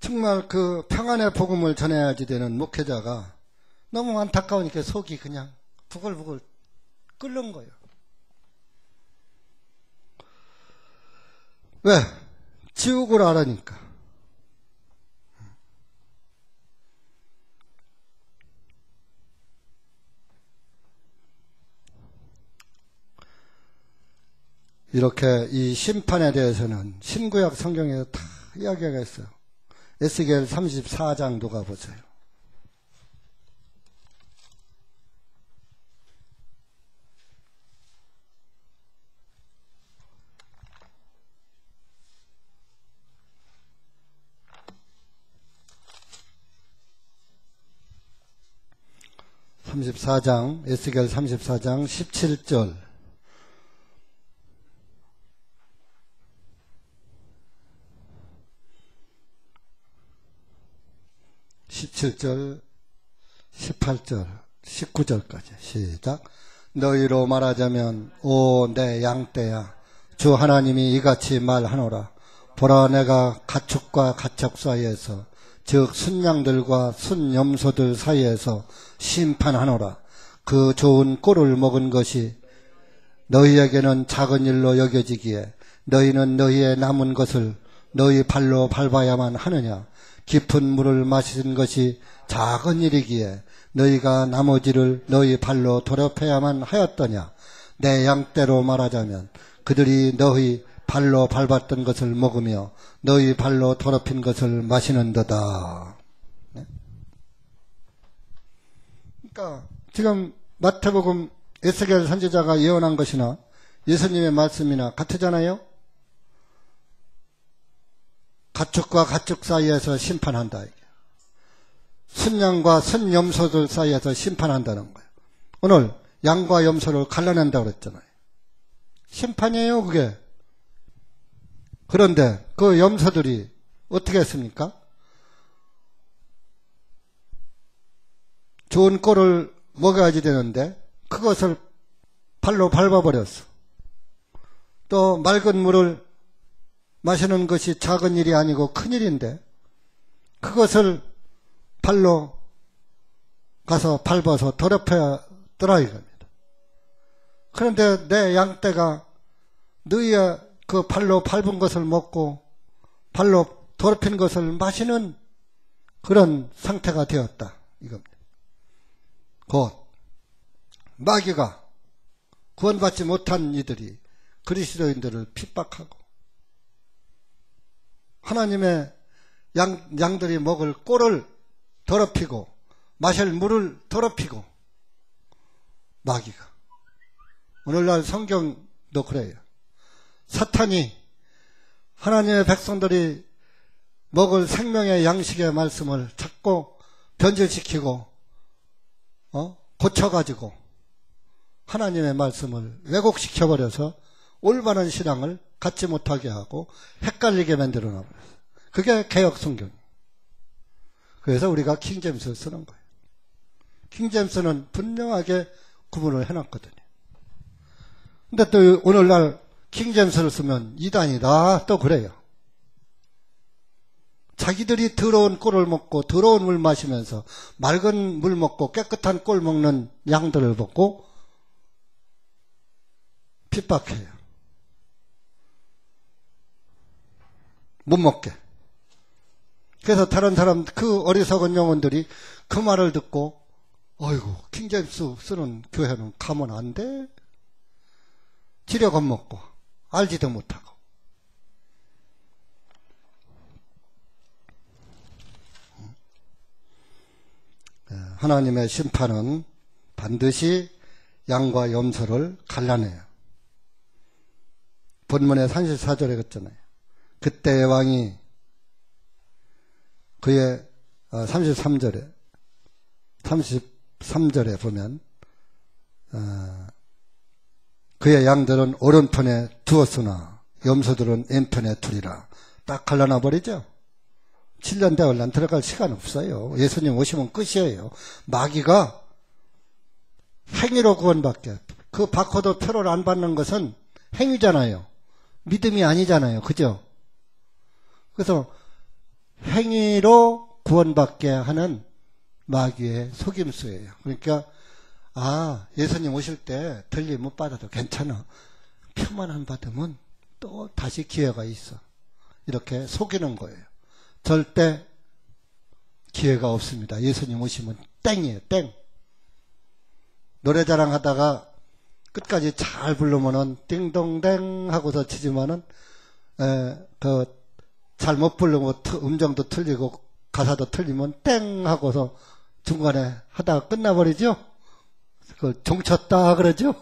Speaker 1: 정말 그 평안의 복음을 전해야지 되는 목회자가 너무 안타까우니까 속이 그냥 부글부글 끓는 거예요. 왜? 지옥을 알아니까. 이렇게 이 심판에 대해서는 신구약 성경에서 다 이야기가 있어요. 에스겔 34장도 가보세요. 에스겔 34장 17절. (17절) 18절 19절까지 시작. 너희로 말하자면 오 내 양떼야, 주 하나님이 이같이 말하노라. 보라, 내가 가축과 가축 사이에서, 즉 순양들과 순염소들 사이에서 심판하노라. 그 좋은 꼴을 먹은 것이 너희에게는 작은 일로 여겨지기에 너희는 너희의 남은 것을 너희 발로 밟아야만 하느냐. 깊은 물을 마시는 것이 작은 일이기에 너희가 나머지를 너희 발로 더럽혀야만 하였더냐. 내 양떼로 말하자면 그들이 너희 발로 밟았던 것을 먹으며 너희 발로 더럽힌 것을 마시는도다. 네? 그러니까 지금 마태복음 에스겔 선지자가 예언한 것이나 예수님의 말씀이나 같으잖아요. 가축과 가축 사이에서 심판한다. 순양과 순염소들 사이에서 심판한다는 거예요. 오늘 양과 염소를 갈라낸다고 그랬잖아요. 심판이에요, 그게. 그런데 그 염소들이 어떻게 했습니까? 좋은 꼴을 먹어야지 되는데 그것을 발로 밟아버렸어. 또 맑은 물을 마시는 것이 작은 일이 아니고 큰 일인데 그것을 발로 가서 밟아서 더럽혀더라 이겁니다. 그런데 내 양떼가 너희의 그 발로 밟은 것을 먹고 발로 더럽힌 것을 마시는 그런 상태가 되었다 이겁니다. 곧 마귀가 구원받지 못한 이들이 그리스도인들을 핍박하고 하나님의 양들이 먹을 꼴을 더럽히고 마실 물을 더럽히고 마귀가 오늘날 성경도 그래요. 사탄이 하나님의 백성들이 먹을 생명의 양식의 말씀을 자꾸 변질시키고 고쳐가지고 하나님의 말씀을 왜곡시켜버려서 올바른 신앙을 갖지 못하게 하고 헷갈리게 만들어 놔버렸어요. 그게 개혁 성경이에요. 그래서 우리가 킹제임스를 쓰는 거예요. 킹제임스는 분명하게 구분을 해놨거든요. 근데 또 오늘날 킹제임스를 쓰면 이단이다 또 그래요. 자기들이 더러운 꼴을 먹고 더러운 물 마시면서 맑은 물 먹고 깨끗한 꼴 먹는 양들을 먹고 핍박해요. 못 먹게. 그래서 다른 사람 그 어리석은 영혼들이 그 말을 듣고 어이구 킹제임스 쓰는 교회는 가면 안 돼. 지려 겁먹고 알지도 못하고. 하나님의 심판은 반드시 양과 염소를 갈라내요. 본문의 34절에 그랬잖아요. 그때의 왕이 그의 33절에 보면 그의 양들은 오른편에 두었으나 염소들은 왼편에 두리라. 딱 갈라놔 버리죠. 7년 대환란 들어갈 시간 없어요. 예수님 오시면 끝이에요. 마귀가 행위로 구원받게. 그 바코드 표를 안 받는 것은 행위잖아요. 믿음이 아니잖아요. 그죠? 그래서 행위로 구원받게 하는 마귀의 속임수예요. 그러니까 예수님 오실 때 들림 못 받아도 괜찮아. 표만 안 받으면 또 다시 기회가 있어. 이렇게 속이는 거예요. 절대 기회가 없습니다. 예수님 오시면 땡이에요. 땡. 노래자랑 하다가 끝까지 잘 부르면은 띵동댕 하고서 치지만은 그 잘못 부르면 음정도 틀리고 가사도 틀리면 땡 하고서 중간에 하다가 끝나버리죠. 그 종쳤다 그러죠.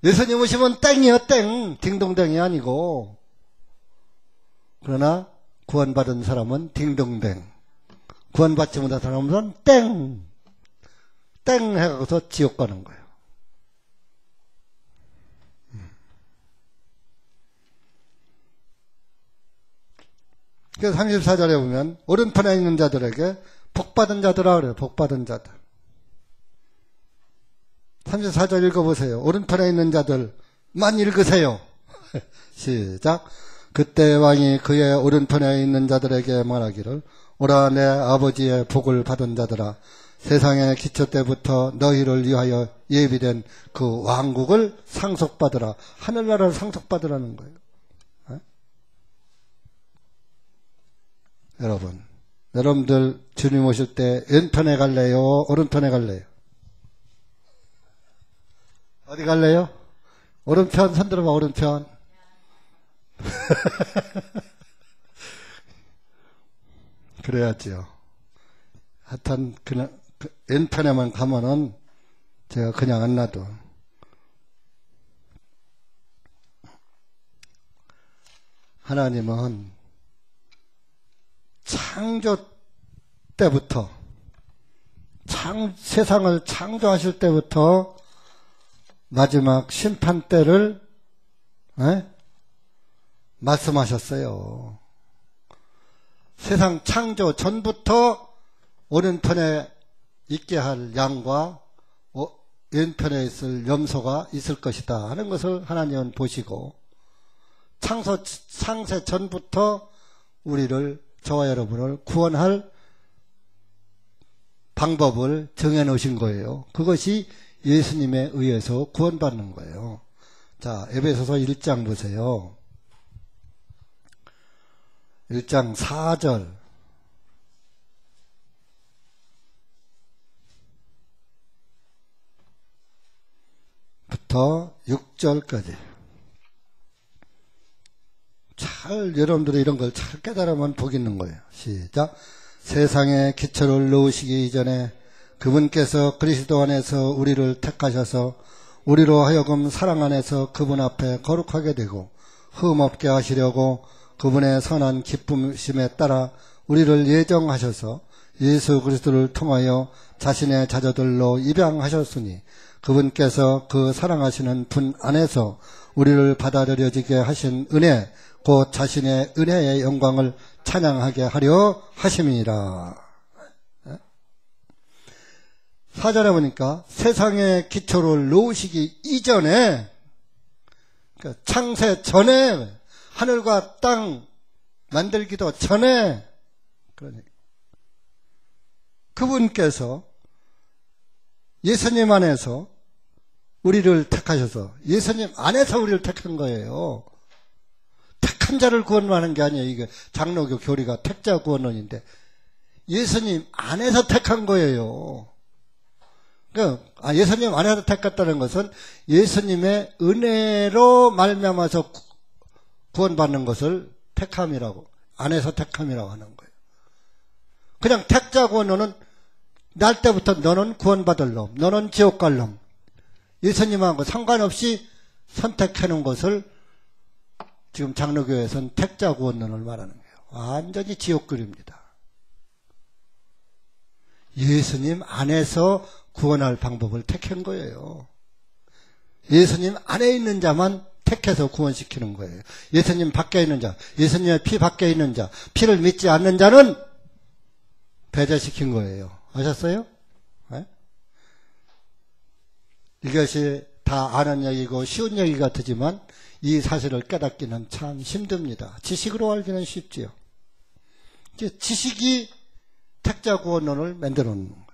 Speaker 1: 예수님 오시면 땡이요, 땡. 딩동댕이 아니고. 그러나 구원받은 사람은 딩동댕, 구원받지 못한 사람은 땡. 땡 해서 지옥 가는 거예요. 그래서 34절에 보면 오른편에 있는 자들에게 복받은 자들아 그래요. 복받은 자들. 34절 읽어보세요. 오른편에 있는 자들만 읽으세요. 시작. 그때 왕이 그의 오른편에 있는 자들에게 말하기를 오라 내 아버지의 복을 받은 자들아 세상의 기초 때부터 너희를 위하여 예비된 그 왕국을 상속받으라. 하늘나라를 상속받으라는 거예요. 여러분들 주님 오실 때 왼편에 갈래요? 오른편에 갈래요? 어디 갈래요? 오른편 손 들어봐. 오른편. 그래야지요. 하여튼 그냥 왼편에만 가면은 제가 그냥 안 놔둬. 하나님은 창조 때부터 세상을 창조하실 때부터 마지막 심판 때를 말씀하셨어요. 세상 창조 전부터 오른편에 있게 할 양과 왼편에 있을 염소가 있을 것이다 하는 것을 하나님은 보시고 창세 전부터 우리를, 저와 여러분을 구원할 방법을 정해놓으신 거예요. 그것이 예수님에 의해서 구원받는 거예요. 자, 에베소서 1장 보세요. 1장 4절 부터 6절까지 여러분들이 이런 걸 잘 깨달으면 복 있는 거예요. 시작. 세상에 기초를 놓으시기 이전에 그분께서 그리스도 안에서 우리를 택하셔서 우리로 하여금 사랑 안에서 그분 앞에 거룩하게 되고 흠없게 하시려고 그분의 선한 기쁨심에 따라 우리를 예정하셔서 예수 그리스도를 통하여 자신의 자녀들로 입양하셨으니 그분께서 그 사랑하시는 분 안에서 우리를 받아들여지게 하신 은혜 곧 자신의 은혜의 영광을 찬양하게 하려 하심이니라. 4절에 보니까 세상의 기초를 놓으시기 이전에, 그러니까 창세 전에, 하늘과 땅 만들기도 전에, 그러니까 그분께서 예수님 안에서 우리를 택하셔서, 예수님 안에서 우리를 택한 거예요. 택한 자를 구원하는 게 아니에요. 이게 장로교 교리가 택자 구원론인데 예수님 안에서 택한 거예요. 그러니까 예수님 안에서 택했다는 것은 예수님의 은혜로 말미암아서 구원받는 것을 택함이라고, 안에서 택함이라고 하는 거예요. 그냥 택자 구원론은 날 때부터 너는 구원받을 놈, 너는 지옥 갈 놈, 예수님하고 상관없이 선택해 놓은 것을 지금 장로교에서는 택자 구원론을 말하는 거예요. 완전히 지옥글입니다. 예수님 안에서 구원할 방법을 택한 거예요. 예수님 안에 있는 자만 택해서 구원시키는 거예요. 예수님 밖에 있는 자, 예수님의 피 밖에 있는 자, 피를 믿지 않는 자는 배제시킨 거예요. 아셨어요? 네? 이것이 다 아는 얘기고 쉬운 얘기 같지만 이 사실을 깨닫기는 참 힘듭니다. 지식으로 알기는 쉽지요. 지식이 택자 구원론을 만들어 놓는 거예요.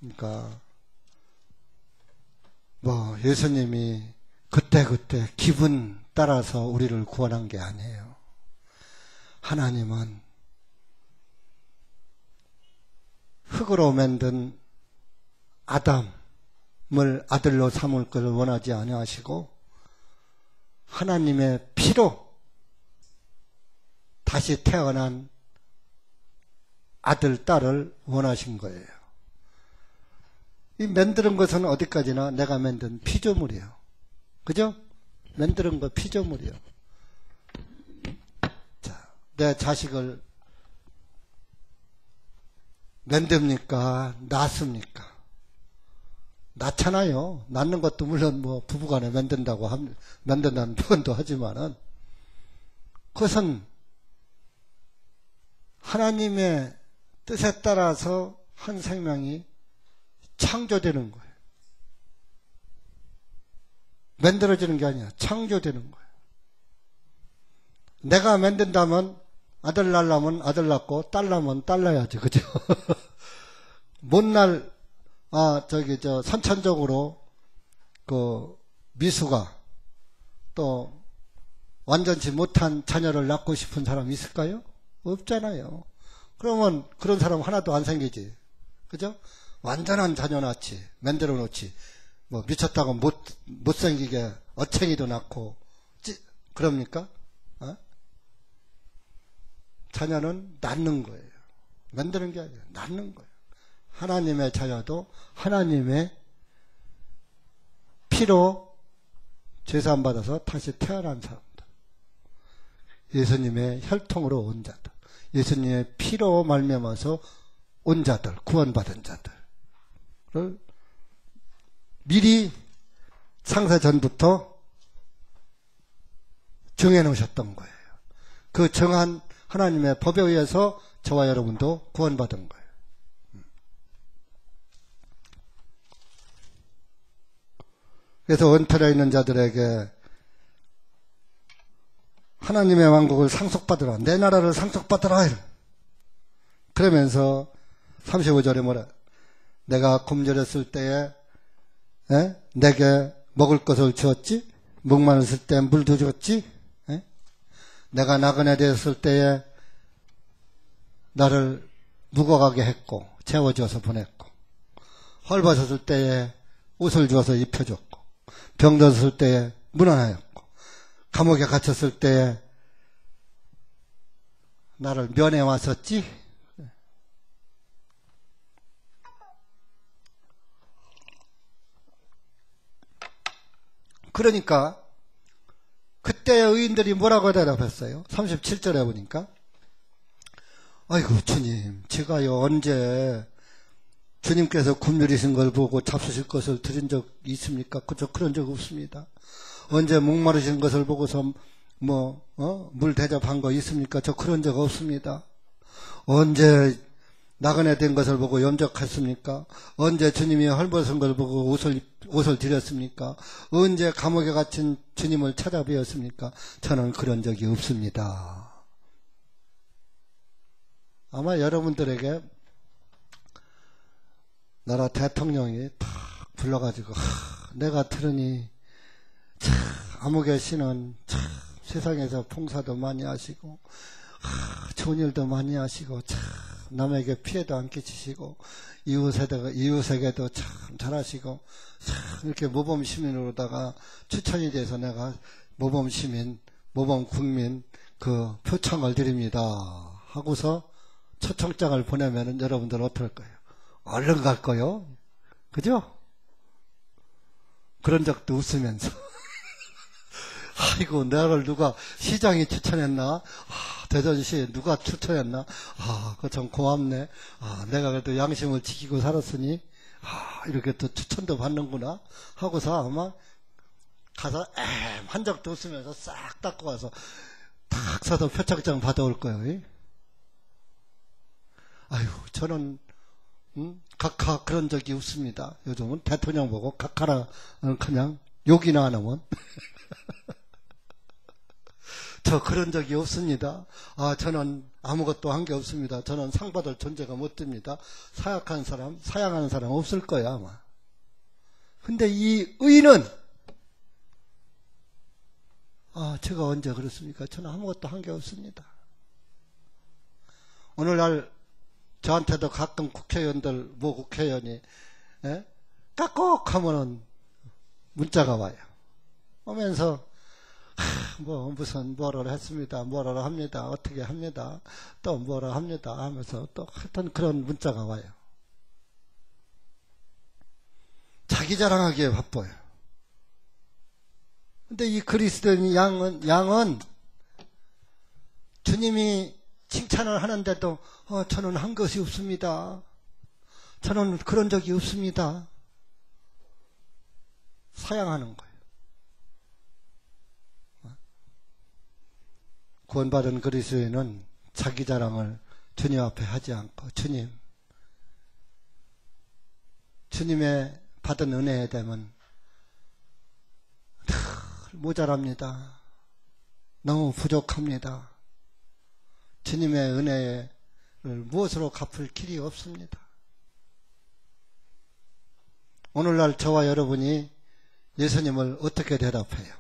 Speaker 1: 그러니까 예수님이 그때 기분 따라서 우리를 구원한 게 아니에요. 하나님은 흙으로 만든 아담을 아들로 삼을 것을 원하지 아니하시고 하나님의 피로 다시 태어난 아들, 딸을 원하신 거예요. 이 만드는 것은 어디까지나 내가 만든 피조물이에요. 그죠? 만드는 거 피조물이에요. 자, 내 자식을 만듭니까? 낳습니까? 낳잖아요. 낳는 것도 물론 뭐 부부간에 만든다는 표현도 하지만은 그것은 하나님의 뜻에 따라서 한 생명이 창조되는 거예요. 만들어지는 게 아니야. 창조되는 거예요. 내가 만든다면 아들 낳으려면 아들 낳고 딸 낳으면 딸 낳아야지. 그죠? 못날 선천적으로 미수가 또 완전치 못한 자녀를 낳고 싶은 사람 있을까요? 없잖아요. 그러면 그런 사람 하나도 안 생기지. 그죠? 완전한 자녀 낳지. 만들어 놓지. 뭐 미쳤다고 못생기게 어챙이도 낳고 그럽니까? 자녀는 낳는 거예요. 만드는 게 아니라 낳는 거예요. 하나님의 자녀도 하나님의 피로 제사함 받아서 다시 태어난 사람들. 예수님의 혈통으로 온 자들. 예수님의 피로 말미암아서 온 자들, 구원받은 자들을 미리 창세 전부터 정해 놓으셨던 거예요. 그 정한 하나님의 법에 의해서 저와 여러분도 구원받은 거예요. 그래서 은폐되어 있는 자들에게 하나님의 왕국을 상속받으라. 내 나라를 상속받으라. 그러면서 35절에 뭐라? 내가 굶주렸을 때에 내게 먹을 것을 주었지? 목마르실 때 물도 주었지? 내가 나그네 되었을 때에 나를 묵어가게 했고 채워주어서 보냈고 헐벗었을 때에 옷을 주어서 입혀줬고 병들었을 때에 문안하였고 감옥에 갇혔을 때에 나를 면회 왔었지? 그러니까 그때의 의인들이 뭐라고 대답했어요? 37절에 보니까 아이고 주님, 제가요 언제 주님께서 굶주리신 걸 보고 잡수실 것을 드린 적 있습니까? 그런 적 없습니다. 언제 목마르신 것을 보고서 물 대접한 거 있습니까? 저 그런 적 없습니다. 언제 나그네 된 것을 보고 염적했습니까? 언제 주님이 헐벗은 걸 보고 옷을 드렸습니까? 언제 감옥에 갇힌 주님을 찾아뵈었습니까? 저는 그런 적이 없습니다. 아마 여러분들에게 나라 대통령이 탁 불러가지고 내가 들으니 참 암흑의 신은 참 세상에서 봉사도 많이 하시고 좋은 일도 많이 하시고 참 남에게 피해도 안 끼치시고 이웃에게도 참 잘하시고 참 이렇게 모범시민으로다가 추천이 돼서 내가 모범시민 모범국민 그 표창을 드립니다 하고서 초청장을 보내면은 여러분들 어떨 거예요? 얼른 갈 거요? 그죠? 그런 적도 없으면서 아이고 나를 누가 시장이 추천했나? 대전시에 누가 추천했나? 그거 참 고맙네. 내가 그래도 양심을 지키고 살았으니 이렇게 또 추천도 받는구나 하고서 아마 가서 한 적도 없으면서 싹 닦고 와서 탁 사서 표창장 받아올 거예요. 아유 저는 각하 그런 적이 없습니다. 요즘은 대통령 보고 각하라 그냥 욕이나 안 하면 저 그런 적이 없습니다. 저는 아무것도 한 게 없습니다. 저는 상 받을 존재가 못 됩니다. 사양하는 사람 없을 거야 아마. 근데 이 의인은 아, 제가 언제 그렇습니까? 저는 아무것도 한 게 없습니다. 오늘날 저한테도 가끔 국회의원들, 모 국회의원이, 깍꼭 하면은 문자가 와요. 오면서, 무슨 뭐를 했습니다. 뭐를 합니다. 어떻게 합니다. 또 뭐를 합니다. 하면서 또 하여튼 그런 문자가 와요. 자기 자랑하기에 바빠요. 근데 이 그리스도인 양은 주님이 칭찬을 하는데도 저는 한 것이 없습니다. 저는 그런 적이 없습니다. 사양하는 거예요. 구원받은 그리스도인은 자기 자랑을 주님 앞에 하지 않고 주님의 받은 은혜에 대면 늘 모자랍니다. 너무 부족합니다. 주님의 은혜를 무엇으로 갚을 길이 없습니다. 오늘날 저와 여러분이 예수님을 어떻게 대접해요?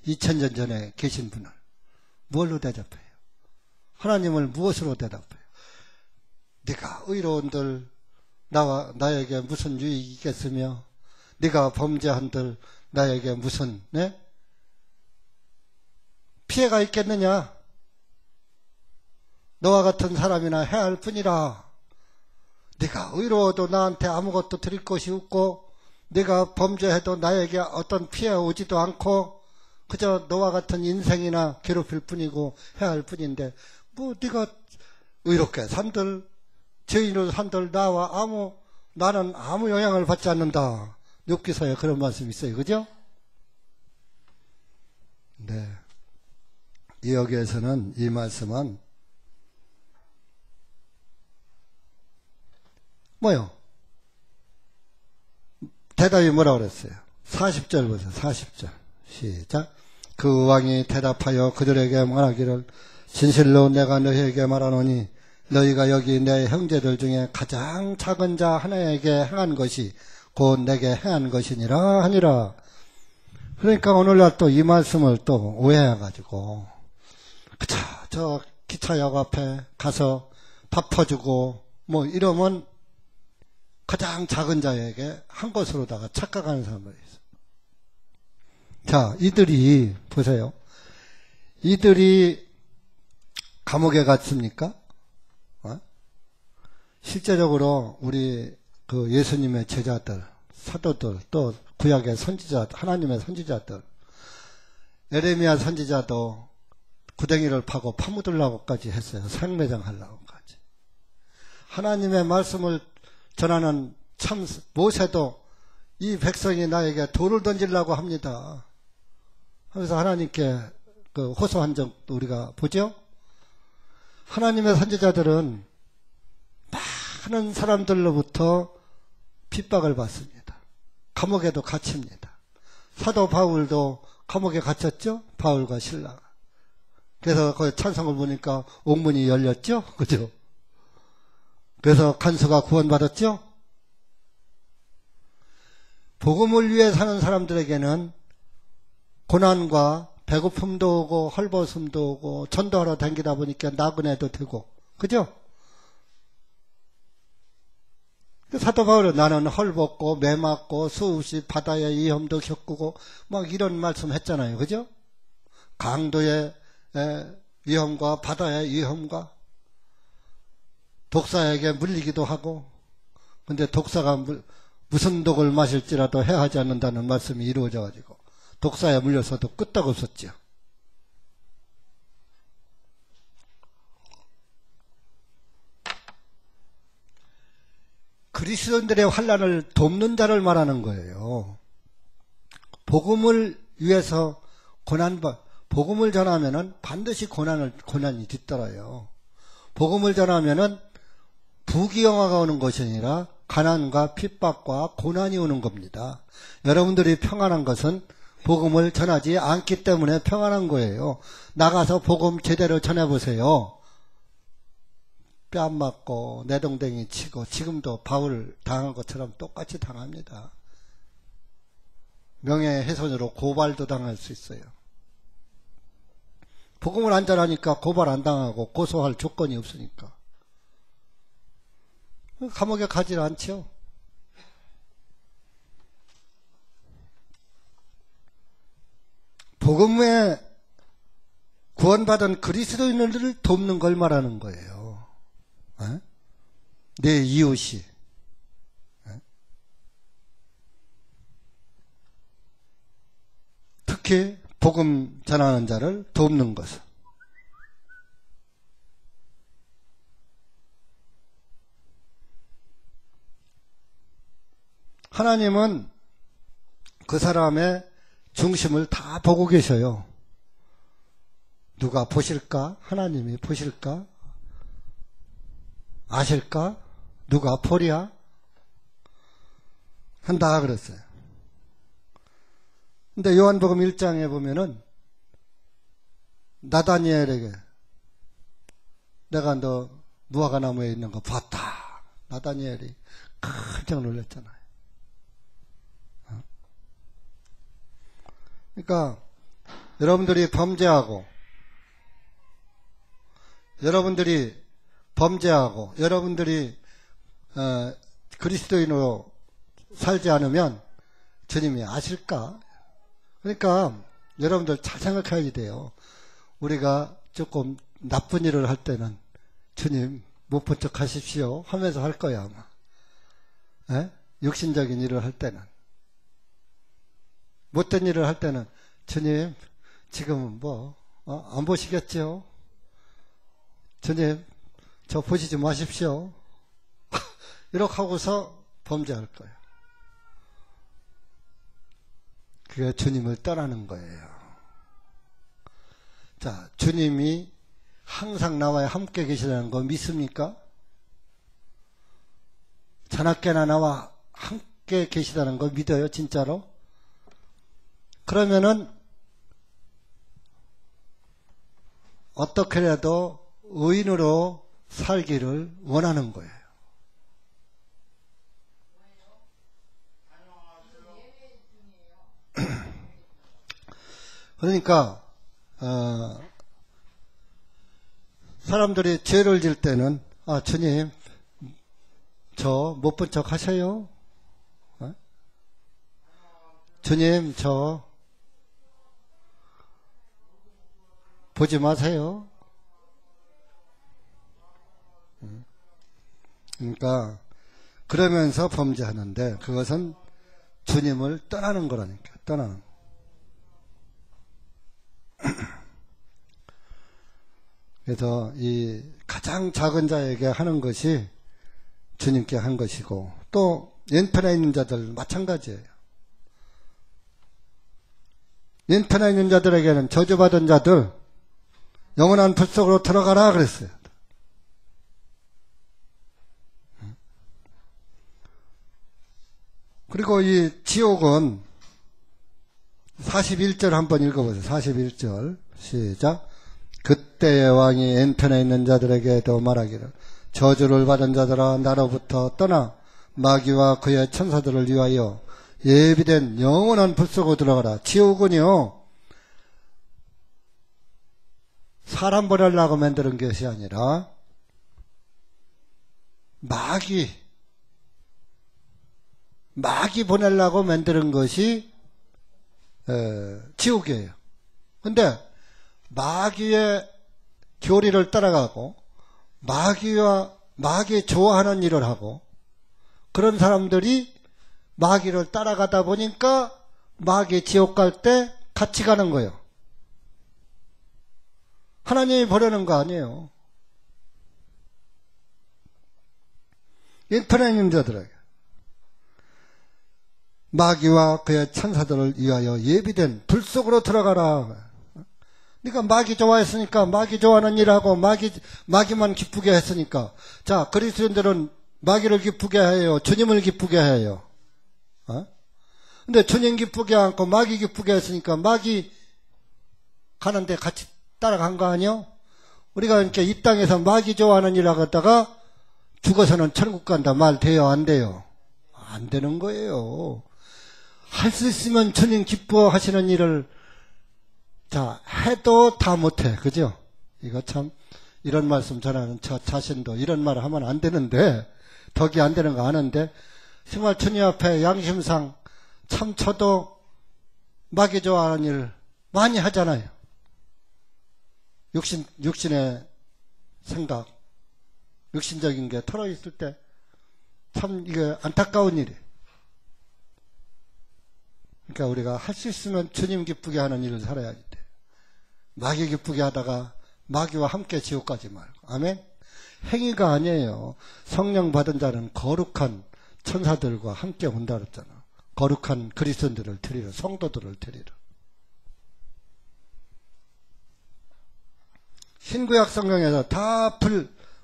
Speaker 1: 2000년 전에 계신 분을 뭘로 대접해요? 하나님을 무엇으로 대접해요? 네가 의로운들 나에게 무슨 유익이 있겠으며 네가 범죄한들 나에게 무슨 피해가 있겠느냐? 너와 같은 사람이나 해야 할 뿐이라. 네가 의로워도 나한테 아무것도 드릴 것이 없고 네가 범죄해도 나에게 어떤 피해 오지도 않고 그저 너와 같은 인생이나 괴롭힐 뿐이고 해야 할 뿐인데 뭐 네가 의롭게 산들 죄인으로 산들 나는 아무 영향을 받지 않는다. 욥기서에 그런 말씀이 있어요. 그죠? 네. 여기에서는 이 말씀은 뭐요? 대답이 뭐라고 그랬어요? 40절 보세요. 40절. 시작. 그 왕이 대답하여 그들에게 말하기를 진실로 내가 너희에게 말하노니 너희가 여기 내 형제들 중에 가장 작은 자 하나에게 행한 것이 곧 내게 행한 것이니라 하니라. 그러니까 오늘날 또 이 말씀을 또 오해해가지고 그쵸 저 기차역 앞에 가서 밥 퍼주고 뭐 이러면 가장 작은 자에게 한 것으로다가 착각하는 사람들이 있어요. 자, 이들이 보세요. 이들이 감옥에 갔습니까? 실제적으로 우리 그 예수님의 제자들, 사도들, 또 구약의 선지자, 하나님의 선지자들, 에레미야 선지자도 구덩이를 파고 파묻으려고까지 했어요. 생매장 하려고까지. 하나님의 말씀을 전하는 참 모세도 이 백성이 나에게 돌을 던지려고 합니다. 하면서 하나님께 그 호소한 적도 우리가 보죠? 하나님의 선지자들은 많은 사람들로부터 핍박을 받습니다. 감옥에도 갇힙니다. 사도 바울도 감옥에 갇혔죠? 바울과 실라가. 그래서 그 찬송을 보니까 옥문이 열렸죠? 그죠? 그래서 간수가 구원받았죠? 복음을 위해 사는 사람들에게는 고난과 배고픔도 오고 헐벗음도 오고 전도하러 다니다 보니까 나그네도 되고 그죠? 사도 바울은 나는 헐벗고 매맞고 수없이 바다의 위험도 겪고 막 이런 말씀 했잖아요. 그죠? 강도의 위험과 바다의 위험과 독사에게 물리기도 하고 근데 독사가 무슨 독을 마실지라도 해하지 않는다는 말씀이 이루어져 가지고 독사에 물려서도 끄떡없었죠. 그리스도인들의 환난을 돕는 자를 말하는 거예요. 복음을 위해서 복음을 전하면은 반드시 고난이 뒤따라요. 복음을 전하면은 부귀영화가 오는 것이 아니라 가난과 핍박과 고난이 오는 겁니다. 여러분들이 평안한 것은 복음을 전하지 않기 때문에 평안한 거예요. 나가서 복음 제대로 전해보세요. 뺨 맞고 내동댕이 치고 지금도 바울 당한 것처럼 똑같이 당합니다. 명예훼손으로 고발도 당할 수 있어요. 복음을 안 전하니까 고발 안 당하고 고소할 조건이 없으니까. 감옥에 가지 않죠. 복음에 구원받은 그리스도인을 돕는 걸 말하는 거예요. 에? 내 이웃이. 에? 특히 복음 전하는 자를 돕는 것은. 하나님은 그 사람의 중심을 다 보고 계셔요. 누가 보실까? 하나님이 보실까? 아실까? 누가 보랴? 한다 그랬어요. 근데 요한복음 1장에 보면은 나다니엘에게 내가 너 무화과나무에 있는 거 봤다. 나다니엘이 깜짝 놀랐잖아요. 그러니까 여러분들이 여러분들이 그리스도인으로 살지 않으면 주님이 아실까? 그러니까 여러분들 잘 생각해야 돼요. 우리가 조금 나쁜 일을 할 때는 주님 못 본 척 하십시오 하면서 할 거야 아마. 에? 육신적인 일을 할 때는. 못된 일을 할 때는 주님 지금은 안 보시겠죠? 주님 저 보시지 마십시오. 이렇게 하고서 범죄할 거예요. 그게 주님을 떠나는 거예요. 자, 주님이 항상 나와 함께 계시다는 거 믿습니까? 자나깨나 나와 함께 계시다는 거 믿어요, 진짜로? 그러면은 어떻게라도 의인으로 살기를 원하는 거예요. 그러니까 사람들이 죄를 질 때는 주님 저 못 본 척 하세요. 주님 저 보지 마세요. 그러니까 그러면서 범죄하는데 그것은 주님을 떠나는 거라니까. 떠나는. 그래서 이 가장 작은 자에게 하는 것이 주님께 한 것이고 또 왼편에 있는 자들 마찬가지예요. 왼편에 있는 자들에게는 저주받은 자들 영원한 불 속으로 들어가라 그랬어요. 그리고 이 지옥은 41절 한번 읽어보세요. 41절 시작. 그때의 왕이 왼편에 있는 자들에게도 말하기를 저주를 받은 자들아 나로부터 떠나 마귀와 그의 천사들을 위하여 예비된 영원한 불 속으로 들어가라. 지옥은요 사람 보내려고 만드는 것이 아니라 마귀 보내려고 만드는 것이 지옥이에요. 근데 마귀의 교리를 따라가고 마귀 좋아하는 일을 하고 그런 사람들이 마귀를 따라가다 보니까 마귀 지옥 갈 때 같이 가는 거예요. 하나님이 보려는 거 아니에요. 인터넷 있는 자들에게 마귀와 그의 천사들을 위하여 예비된 불 속으로 들어가라. 그러니까 마귀 좋아했으니까 마귀 좋아하는 일하고 마귀만 기쁘게 했으니까 자 그리스도인들은 마귀를 기쁘게 해요. 주님을 기쁘게 해요. 근데 주님 기쁘게 않고 마귀 기쁘게 했으니까 마귀 가는데 같이 따라간 거 아니요? 우리가 이렇게 이 땅에서 마귀 좋아하는 일 하다가 죽어서는 천국 간다 말 돼요? 안 돼요? 안 되는 거예요. 할 수 있으면 주님 기뻐하시는 일을 자, 해도 다 못해. 그죠? 이거 참, 이런 말씀 전하는 저 자신도 이런 말을 하면 안 되는데, 덕이 안 되는 거 아는데, 정말 주님 앞에 양심상 참 저도 마귀 좋아하는 일 많이 하잖아요. 육신의 생각, 육신적인 게 털어있을 때 참 이게 안타까운 일이에요. 그러니까 우리가 할 수 있으면 주님 기쁘게 하는 일을 살아야 돼. 마귀 기쁘게 하다가 마귀와 함께 지옥 가지 말고. 아멘? 행위가 아니에요. 성령 받은 자는 거룩한 천사들과 함께 온다 그랬잖아. 거룩한 그리스도인들을 드리러, 성도들을 드리러. 신구약 성경에서 다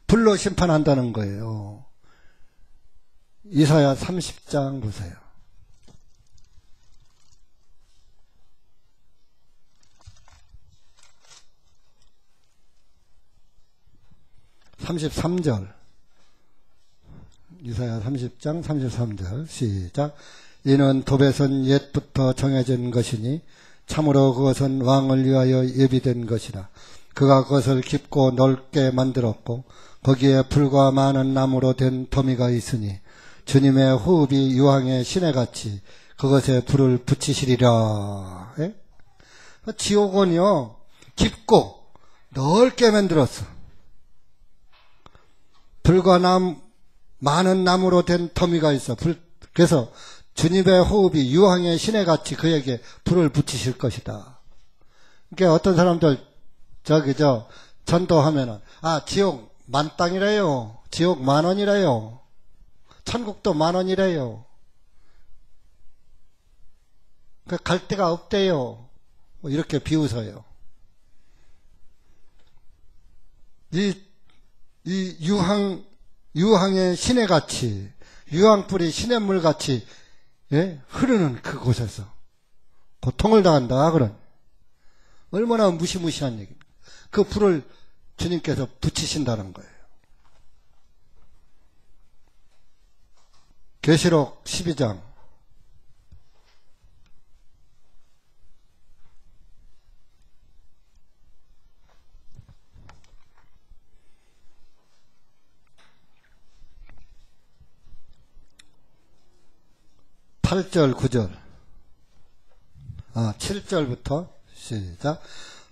Speaker 1: 불로 심판한다는 거예요. 이사야 30장 보세요. 33절. 이사야 30장 33절 시작. 이는 도배선 옛부터 정해진 것이니 참으로 그것은 왕을 위하여 예비된 것이라. 그가 그것을 깊고 넓게 만들었고 거기에 불과 많은 나무로 된 더미가 있으니 주님의 호흡이 유황의 시내같이 그것에 불을 붙이시리라. 예? 지옥은요 깊고 넓게 만들었어. 불과 많은 나무로 된 더미가 있어. 그래서 주님의 호흡이 유황의 시내같이 그에게 불을 붙이실 것이다. 그러니까 어떤 사람들 전도하면은 지옥 만땅이래요. 지옥 만원이래요. 천국도 만원이래요. 갈 데가 없대요. 이렇게 비웃어요. 이 유황의 시내같이, 유황불이 시냇물같이, 예? 흐르는 그곳에서 고통을 당한다. 그런. 얼마나 무시무시한 얘기입니다. 그 불을 주님께서 붙이신다는 거예요. 계시록 12장. (8절) (9절) 7절부터 시작.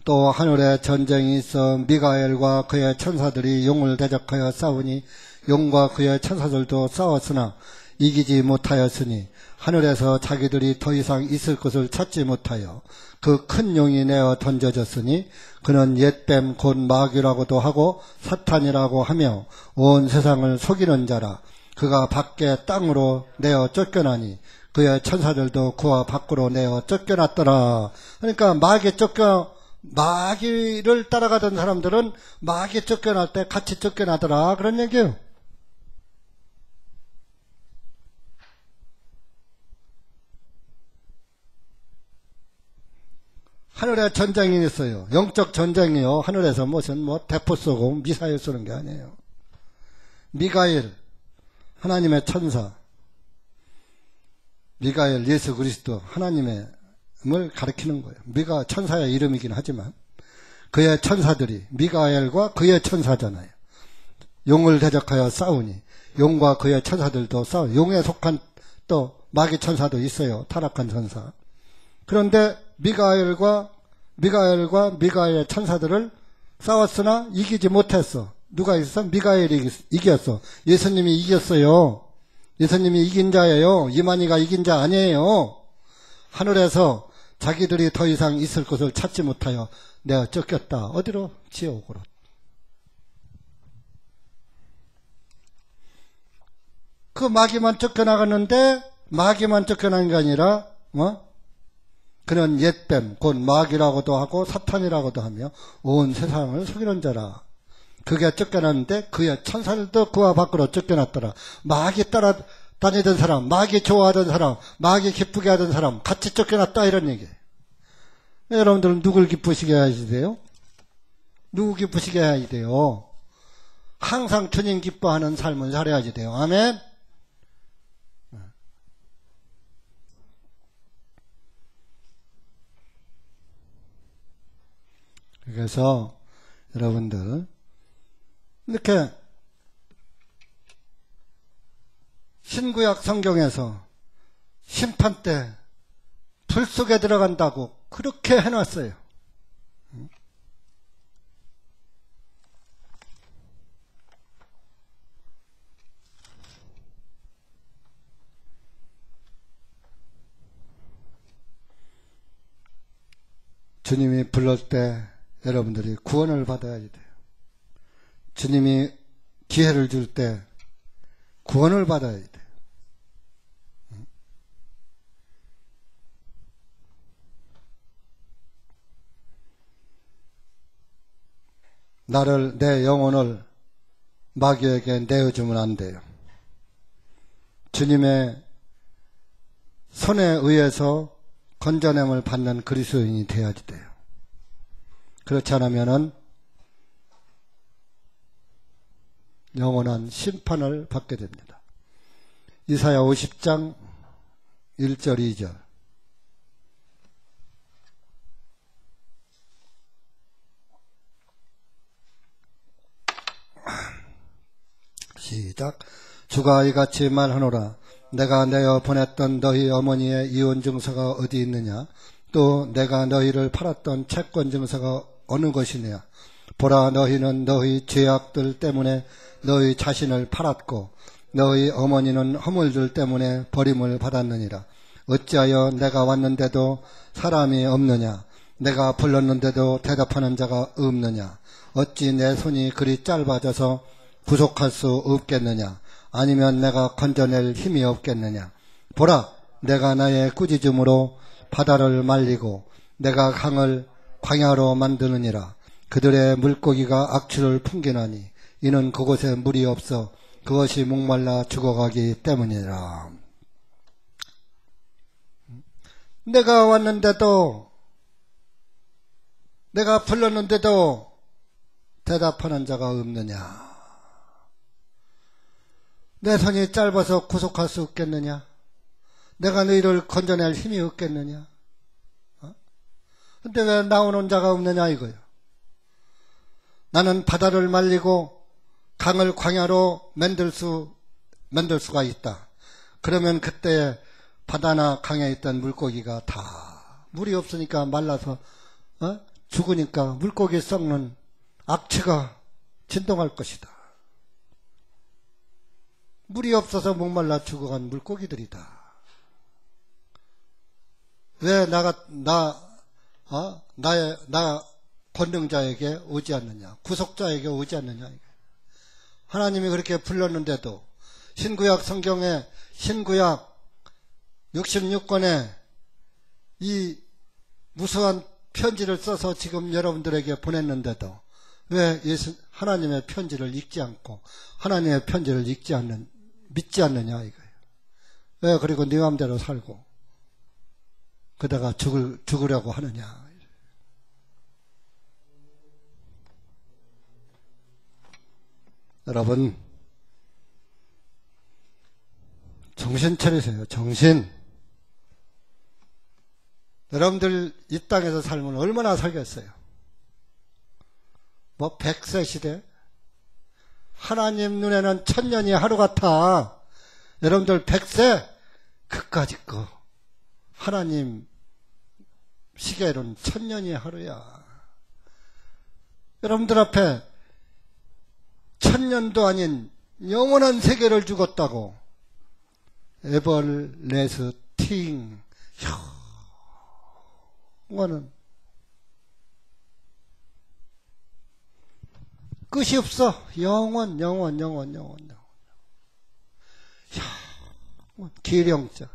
Speaker 1: 또 하늘에 전쟁이 있어 미가엘과 그의 천사들이 용을 대적하여 싸우니 용과 그의 천사들도 싸웠으나 이기지 못하였으니 하늘에서 자기들이 더 이상 있을 곳을 찾지 못하여 그 큰 용이 내어 던져졌으니 그는 옛뱀 곧 마귀라고도 하고 사탄이라고 하며 온 세상을 속이는 자라. 그가 밖에 땅으로 내어 쫓겨나니 그의 천사들도 그와 밖으로 내어 쫓겨났더라. 그러니까 마귀를 따라가던 사람들은 마귀 쫓겨날 때 같이 쫓겨나더라. 그런 얘기예요. 하늘에 전쟁이 있어요. 영적 전쟁이요. 하늘에서 무슨 대포 쏘고 미사일 쏘는 게 아니에요. 미가엘, 하나님의 천사. 미가엘, 예수 그리스도, 하나님을 가리키는 거예요. 미가 천사의 이름이긴 하지만 그의 천사들이, 미가엘과 그의 천사잖아요. 용을 대적하여 싸우니 용과 그의 천사들도 싸워. 용에 속한 또 마귀 천사도 있어요. 타락한 천사. 그런데 미가엘과 미가엘의 천사들을 싸웠으나 이기지 못했어. 누가 있어? 미가엘이 이겼어. 예수님이 이겼어요. 예수님이 이긴 자예요. 이만희가 이긴 자 아니에요. 하늘에서 자기들이 더 이상 있을 곳을 찾지 못하여 내가 쫓겼다. 어디로? 지옥으로. 그 마귀만 쫓겨나갔는데 마귀만 쫓겨난 게 아니라 그는 옛뱀 곧 마귀라고도 하고 사탄이라고도 하며 온 세상을 속이는 자라. 그게 쫓겨났는데 그의 천사들도 그와 밖으로 쫓겨났더라. 마귀 따라다니던 사람, 마귀 좋아하던 사람, 마귀 기쁘게 하던 사람 같이 쫓겨났다 이런 얘기예요. 여러분들은 누굴 기쁘시게 해야 돼요? 누구 기쁘시게 해야 돼요? 항상 주님 기뻐하는 삶을 살아야지 돼요. 아멘. 그래서 여러분들 이렇게 신구약 성경에서 심판 때 불 속에 들어간다고 그렇게 해놨어요. 주님이 불러올 때 여러분들이 구원을 받아야 돼요. 주님이 기회를 줄 때 구원을 받아야 돼요. 나를, 내 영혼을 마귀에게 내어주면 안 돼요. 주님의 손에 의해서 건져냄을 받는 그리스도인이 되어야지 돼요. 그렇지 않으면은 영원한 심판을 받게 됩니다. 이사야 50장 1절 2절 시작. 주가 이같이 말하노라. 내가 내어 보냈던 너희 어머니의 이혼 증서가 어디 있느냐? 또 내가 너희를 팔았던 채권 증서가 어느 것이냐? 보라, 너희는 너희 죄악들 때문에 너희 자신을 팔았고 너희 어머니는 허물들 때문에 버림을 받았느니라. 어찌하여 내가 왔는데도 사람이 없느냐? 내가 불렀는데도 대답하는 자가 없느냐? 어찌 내 손이 그리 짧아져서 구속할 수 없겠느냐? 아니면 내가 건져낼 힘이 없겠느냐? 보라, 내가 나의 꾸짖음으로 바다를 말리고 내가 강을 광야로 만드느니라. 그들의 물고기가 악취를 풍기나니 이는 그곳에 물이 없어 그것이 목말라 죽어가기 때문이라. 내가 왔는데도, 내가 불렀는데도 대답하는 자가 없느냐? 내 손이 짧아서 구속할 수 없겠느냐? 내가 너희를 건져낼 힘이 없겠느냐? 근데 왜 나오는 자가 없느냐 이거요. 나는 바다를 말리고 강을 광야로 만들 수가 있다. 그러면 그때 바다나 강에 있던 물고기가 다 물이 없으니까 말라서 죽으니까 물고기 썩는 악취가 진동할 것이다. 물이 없어서 목말라 죽어간 물고기들이다. 왜 나 권능자에게 오지 않느냐? 구속자에게 오지 않느냐? 하나님이 그렇게 불렀는데도 신구약 성경에 신구약 66권에 이 무수한 편지를 써서 지금 여러분들에게 보냈는데도 왜 하나님의 편지를 읽지 않고 하나님의 편지를 믿지 않느냐 이거예요. 왜 그리고 네 맘대로 살고 그다가 죽으려고 하느냐. 여러분 정신 차리세요. 정신. 여러분들 이 땅에서 살면 얼마나 살겠어요? 뭐 100세 시대? 하나님 눈에는 천년이 하루 같아. 여러분들 100세? 그까짓 거. 하나님 시계로는 천년이 하루야. 여러분들 앞에 천년도 아닌 영원한 세계를 주었다고. 에벌레스팅 영원은 끝이 없어. 영원. 기령자.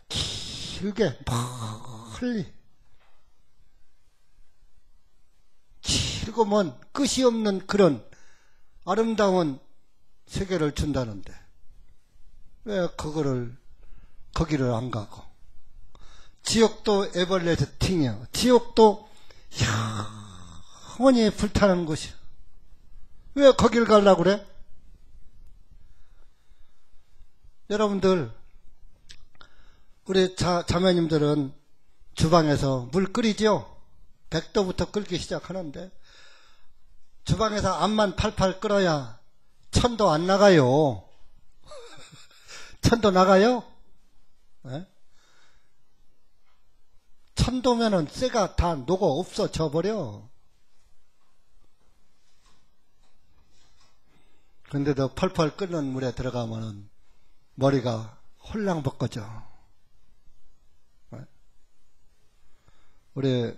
Speaker 1: 길게 멀리 길고 먼 끝이 없는 그런 아름다운 세계를 준다는데 왜 거기를 안 가고. 지옥도 에벌레스팅이야. 지옥도 영원히 불타는 곳이야. 왜 거길 가려고 그래? 여러분들, 우리 자매님들은 주방에서 물 끓이죠? 100도부터 끓기 시작하는데 주방에서 암만 팔팔 끓어야 1000도 안 나가요. 1000도 나가요? 네? 1000도면은 쇠가 다 녹아 없어져 버려. 근데도 펄펄 끓는 물에 들어가면은 머리가 홀랑 벗겨져. 네? 우리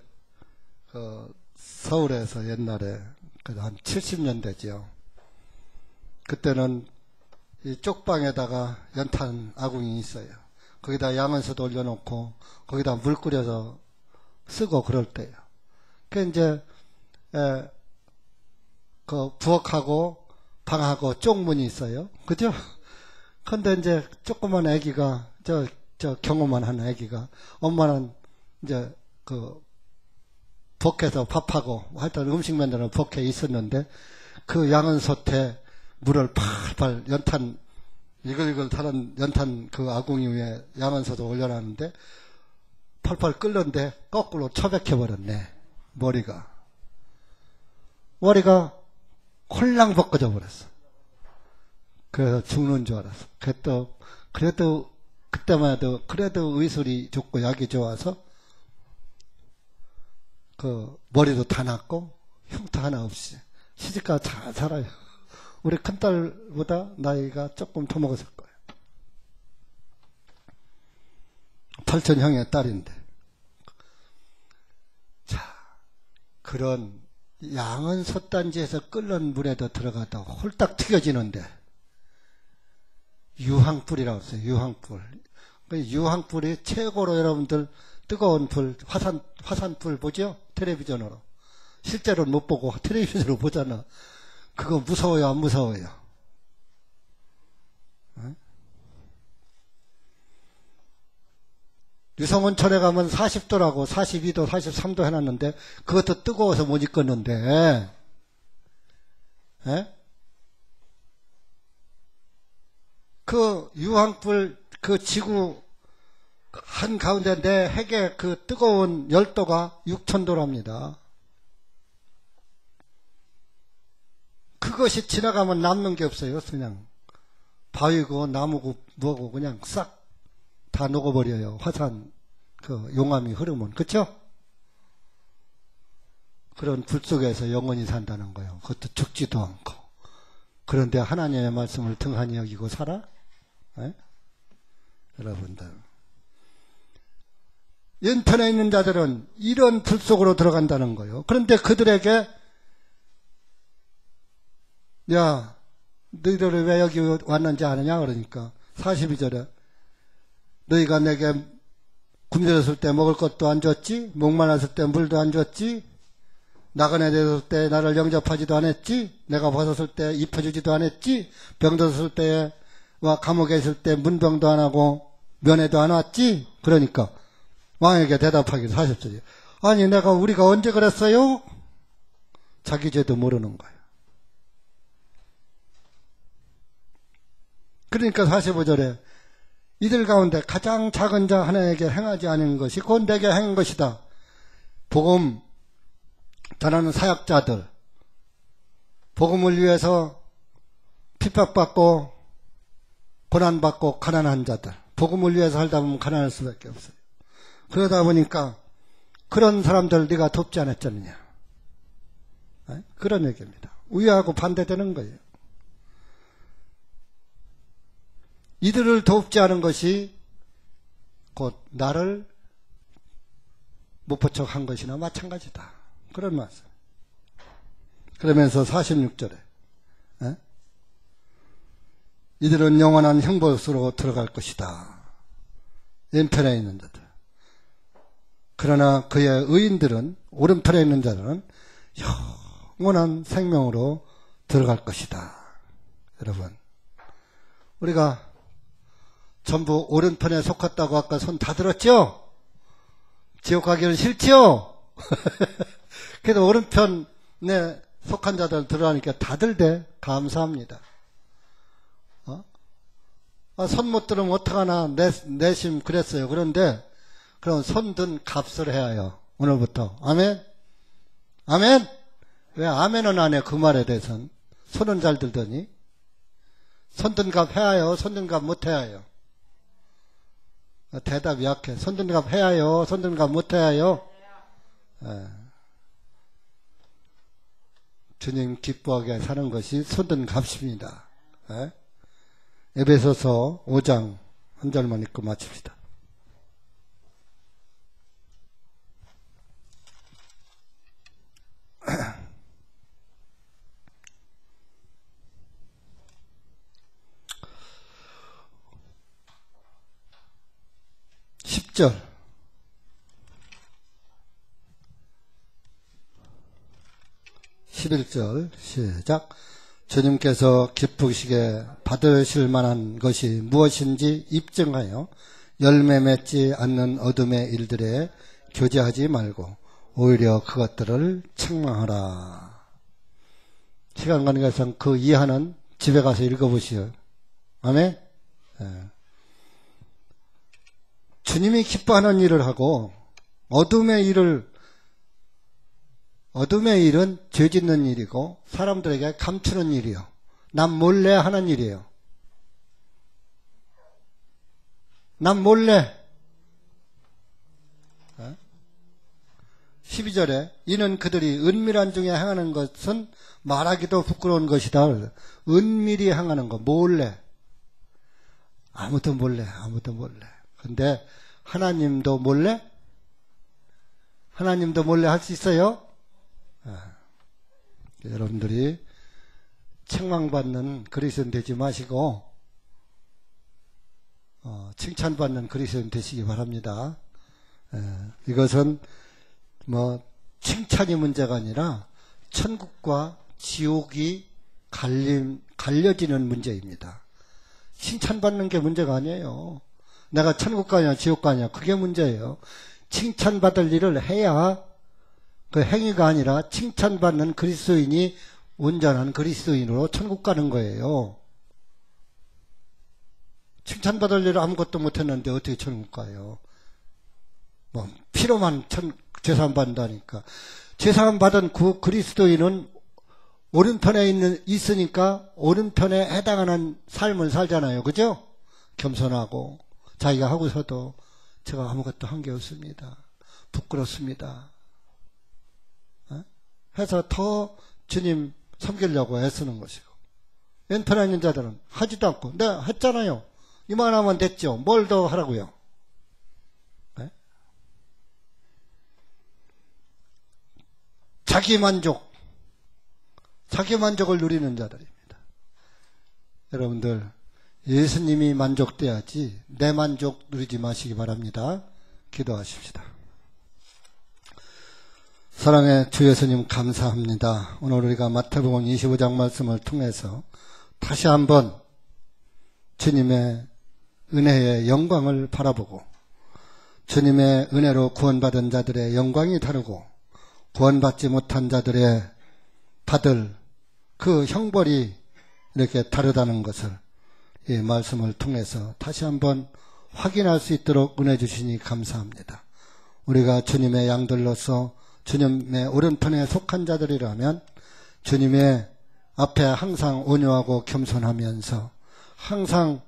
Speaker 1: 서울에서 옛날에 한 70년대죠. 그때는 이 쪽방에다가 연탄 아궁이 있어요. 거기다 양은수도 올려놓고 거기다 물 끓여서 쓰고 그럴 때요. 그 이제 그 부엌하고 방하고 쪽문이 있어요. 그죠? 근데 이제 조그만 애기가 저 경험만 하는 애기가 엄마는 이제 그 부엌에서 밥하고 하여튼 음식 만드는 부엌에 있었는데 그 양은솥에 물을 팔팔 연탄 이글이글 타는 연탄 그 아궁이 위에 양은솥을 올려놨는데 팔팔 끓는데 거꾸로 처박혀버렸네. 머리가 홀랑 벗겨져 버렸어. 그래서 죽는 줄 알았어. 그래도 그때만 해도 그래도 의술이 좋고 약이 좋아서 그 머리도 다 났고 흉터 하나 없이 시집가 잘 살아요. 우리 큰딸보다 나이가 조금 더 먹었을 거예요. 8천형의 딸인데. 자, 그런 양은 솥단지에서 끓는 물에도 들어가다 홀딱 튀겨지는데 유황불이라고 했어요. 유황불. 유황불이 최고로 여러분들 뜨거운 불, 화산불 보죠? 텔레비전으로. 실제로는 못 보고 텔레비전으로 보잖아. 그거 무서워요, 안 무서워요? 어? 유성온천에 가면 40도라고 42도, 43도 해놨는데 그것도 뜨거워서 못 익었는데 그 유황불 그 지구 한가운데 내 핵의 그 뜨거운 열도가 6000도랍니다. 그것이 지나가면 남는 게 없어요. 그냥 바위고 나무고 뭐고 그냥 싹 다 녹아버려요. 화산 그 용암이 흐르면. 그쵸? 그런 불 속에서 영원히 산다는 거예요. 그것도 죽지도 않고. 그런데 하나님의 말씀을 등한히 여기고 살아? 에? 여러분들. 연편에 있는 자들은 이런 불 속으로 들어간다는 거예요. 그런데 그들에게 야, 너희들이 왜 여기 왔는지 아느냐? 그러니까 42절에 너희가 내게 굶주렸을 때 먹을 것도 안 줬지, 목말랐을 때 물도 안 줬지, 나그네 되었을 때 나를 영접하지도 않았지, 내가 벗었을 때 입혀주지도 않았지, 병들었을 때와 감옥에 있을 때 문병도 안 하고 면회도 안 왔지. 그러니까 왕에게 대답하기를 40절이에요. 아니 우리가 언제 그랬어요? 자기 죄도 모르는 거예요. 그러니까 45절에 이들 가운데 가장 작은 자 하나에게 행하지 않은 것이 곧 내게 행한 것이다. 복음 전하는 사역자들, 복음을 위해서 핍박받고 고난받고 가난한 자들, 복음을 위해서 살다 보면 가난할 수밖에 없어요. 그러다 보니까 그런 사람들 네가 돕지 않았잖느냐. 그런 얘기입니다. 우애하고 반대되는 거예요. 이들을 돕지 않은 것이 곧 나를 못 포척한 것이나 마찬가지다. 그런 말씀. 그러면서 46절에 이들은 영원한 형벌수로 들어갈 것이다. 왼편에 있는 자들. 그러나 그의 의인들은 오른편에 있는 자들은 영원한 생명으로 들어갈 것이다. 여러분, 우리가 전부 오른편에 속했다고 아까 손 다 들었죠? 지옥 가기는 싫죠? 그래도 오른편에 속한 자들 들어가니까 다들 감사합니다. 손 못 들으면 어떡하나 내심 그랬어요. 그런데 그럼 손 든 값을 해야 해요. 오늘부터. 아멘? 아멘? 왜 아멘은 안 해? 그 말에 대해서는. 손은 잘 들더니. 손든갑 해야요? 손든갑 못해야요? 대답이 약해. 손든갑 해야요? 손든갑 못해야요? 예. 주님 기뻐하게 사는 것이 손든갑입니다. 예? 에베소서 5장 한 절만 읽고 마칩시다. (10절) 11절 시작. 주님께서 기쁘시게 받으실 만한 것이 무엇인지 입증하여 열매 맺지 않는 어둠의 일들에 교제하지 말고 오히려 그것들을 책망하라. 시간 관계상 그 이하는 집에 가서 읽어보시오. 아멘? 예. 주님이 기뻐하는 일을 하고 어둠의 일은 죄 짓는 일이고 사람들에게 감추는 일이요. 남 몰래 하는 일이에요. 남 몰래. 12절에 이는 그들이 은밀한 중에 행하는 것은 말하기도 부끄러운 것이다. 은밀히 행하는 거 몰래. 아무도 몰래. 근데 하나님도 몰래? 하나님도 몰래 할 수 있어요? 여러분들이 책망받는 그리스도인 되지 마시고 칭찬받는 그리스도인 되시기 바랍니다. 이것은 칭찬이 문제가 아니라 천국과 지옥이 갈려지는 문제입니다. 칭찬받는 게 문제가 아니에요. 내가 천국 가냐 지옥 가냐 그게 문제예요. 칭찬받을 일을 해야 그 행위가 아니라 칭찬받는 그리스도인이 온전한 그리스도인으로 천국 가는 거예요. 칭찬받을 일을 아무것도 못했는데 어떻게 천국 가요? 피로만 죄사함 받는다니까. 죄사함 받은 그 그리스도인은 오른편에 있으니까 오른편에 해당하는 삶을 살잖아요. 그죠? 겸손하고 자기가 하고서도 제가 아무것도 한 게 없습니다. 부끄럽습니다. 해서 더 주님 섬기려고 애쓰는 것이고, 왼편에 있는 자들은 하지도 않고 내가 했잖아요. 이만하면 됐죠. 뭘 더 하라고요? 네? 자기 만족을 누리는 자들입니다. 여러분들 예수님이 만족돼야지 내 만족 누리지 마시기 바랍니다. 기도하십시다. 사랑의 주 예수님 감사합니다. 오늘 우리가 마태복음 25장 말씀을 통해서 다시 한번 주님의 은혜의 영광을 바라보고 주님의 은혜로 구원받은 자들의 영광이 다르고 구원받지 못한 자들의 받을 그 형벌이 이렇게 다르다는 것을 이 말씀을 통해서 다시 한번 확인할 수 있도록 은혜 주시니 감사합니다. 우리가 주님의 양들로서 주님의 오른편에 속한 자들이라면 주님의 앞에 항상 온유하고 겸손하면서 항상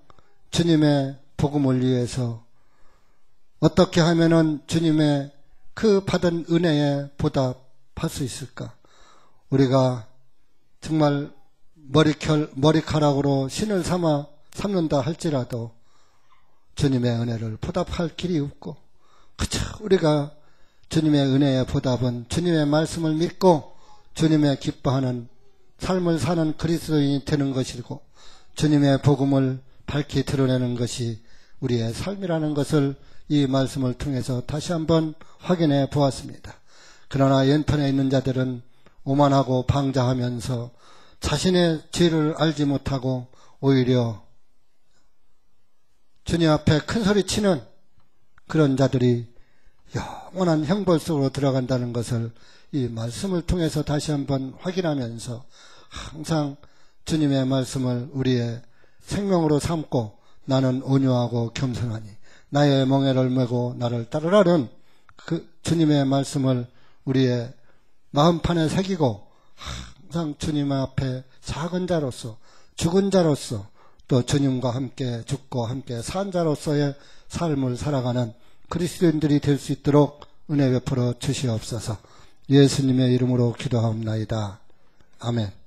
Speaker 1: 주님의 복음을 위해서 어떻게 하면은 주님의 그 받은 은혜에 보답할 수 있을까? 우리가 정말 머리카락으로 신을 삼는다 할지라도 주님의 은혜를 보답할 길이 없고, 그저 우리가 주님의 은혜의 보답은 주님의 말씀을 믿고 주님의 기뻐하는 삶을 사는 그리스도인이 되는 것이고 주님의 복음을 밝히 드러내는 것이 우리의 삶이라는 것을 이 말씀을 통해서 다시 한번 확인해 보았습니다. 그러나 왼편에 있는 자들은 오만하고 방자하면서 자신의 죄를 알지 못하고 오히려 주님 앞에 큰 소리 치는 그런 자들이 영원한 형벌 속으로 들어간다는 것을 이 말씀을 통해서 다시 한번 확인하면서 항상 주님의 말씀을 우리의 생명으로 삼고 나는 온유하고 겸손하니 나의 멍에를 메고 나를 따르라는 그 주님의 말씀을 우리의 마음판에 새기고 항상 주님 앞에 작은 자로서, 죽은 자로서, 또 주님과 함께 죽고 함께 산 자로서의 삶을 살아가는 그리스도인들이 될 수 있도록 은혜 베풀어 주시옵소서. 예수님의 이름으로 기도하옵나이다. 아멘.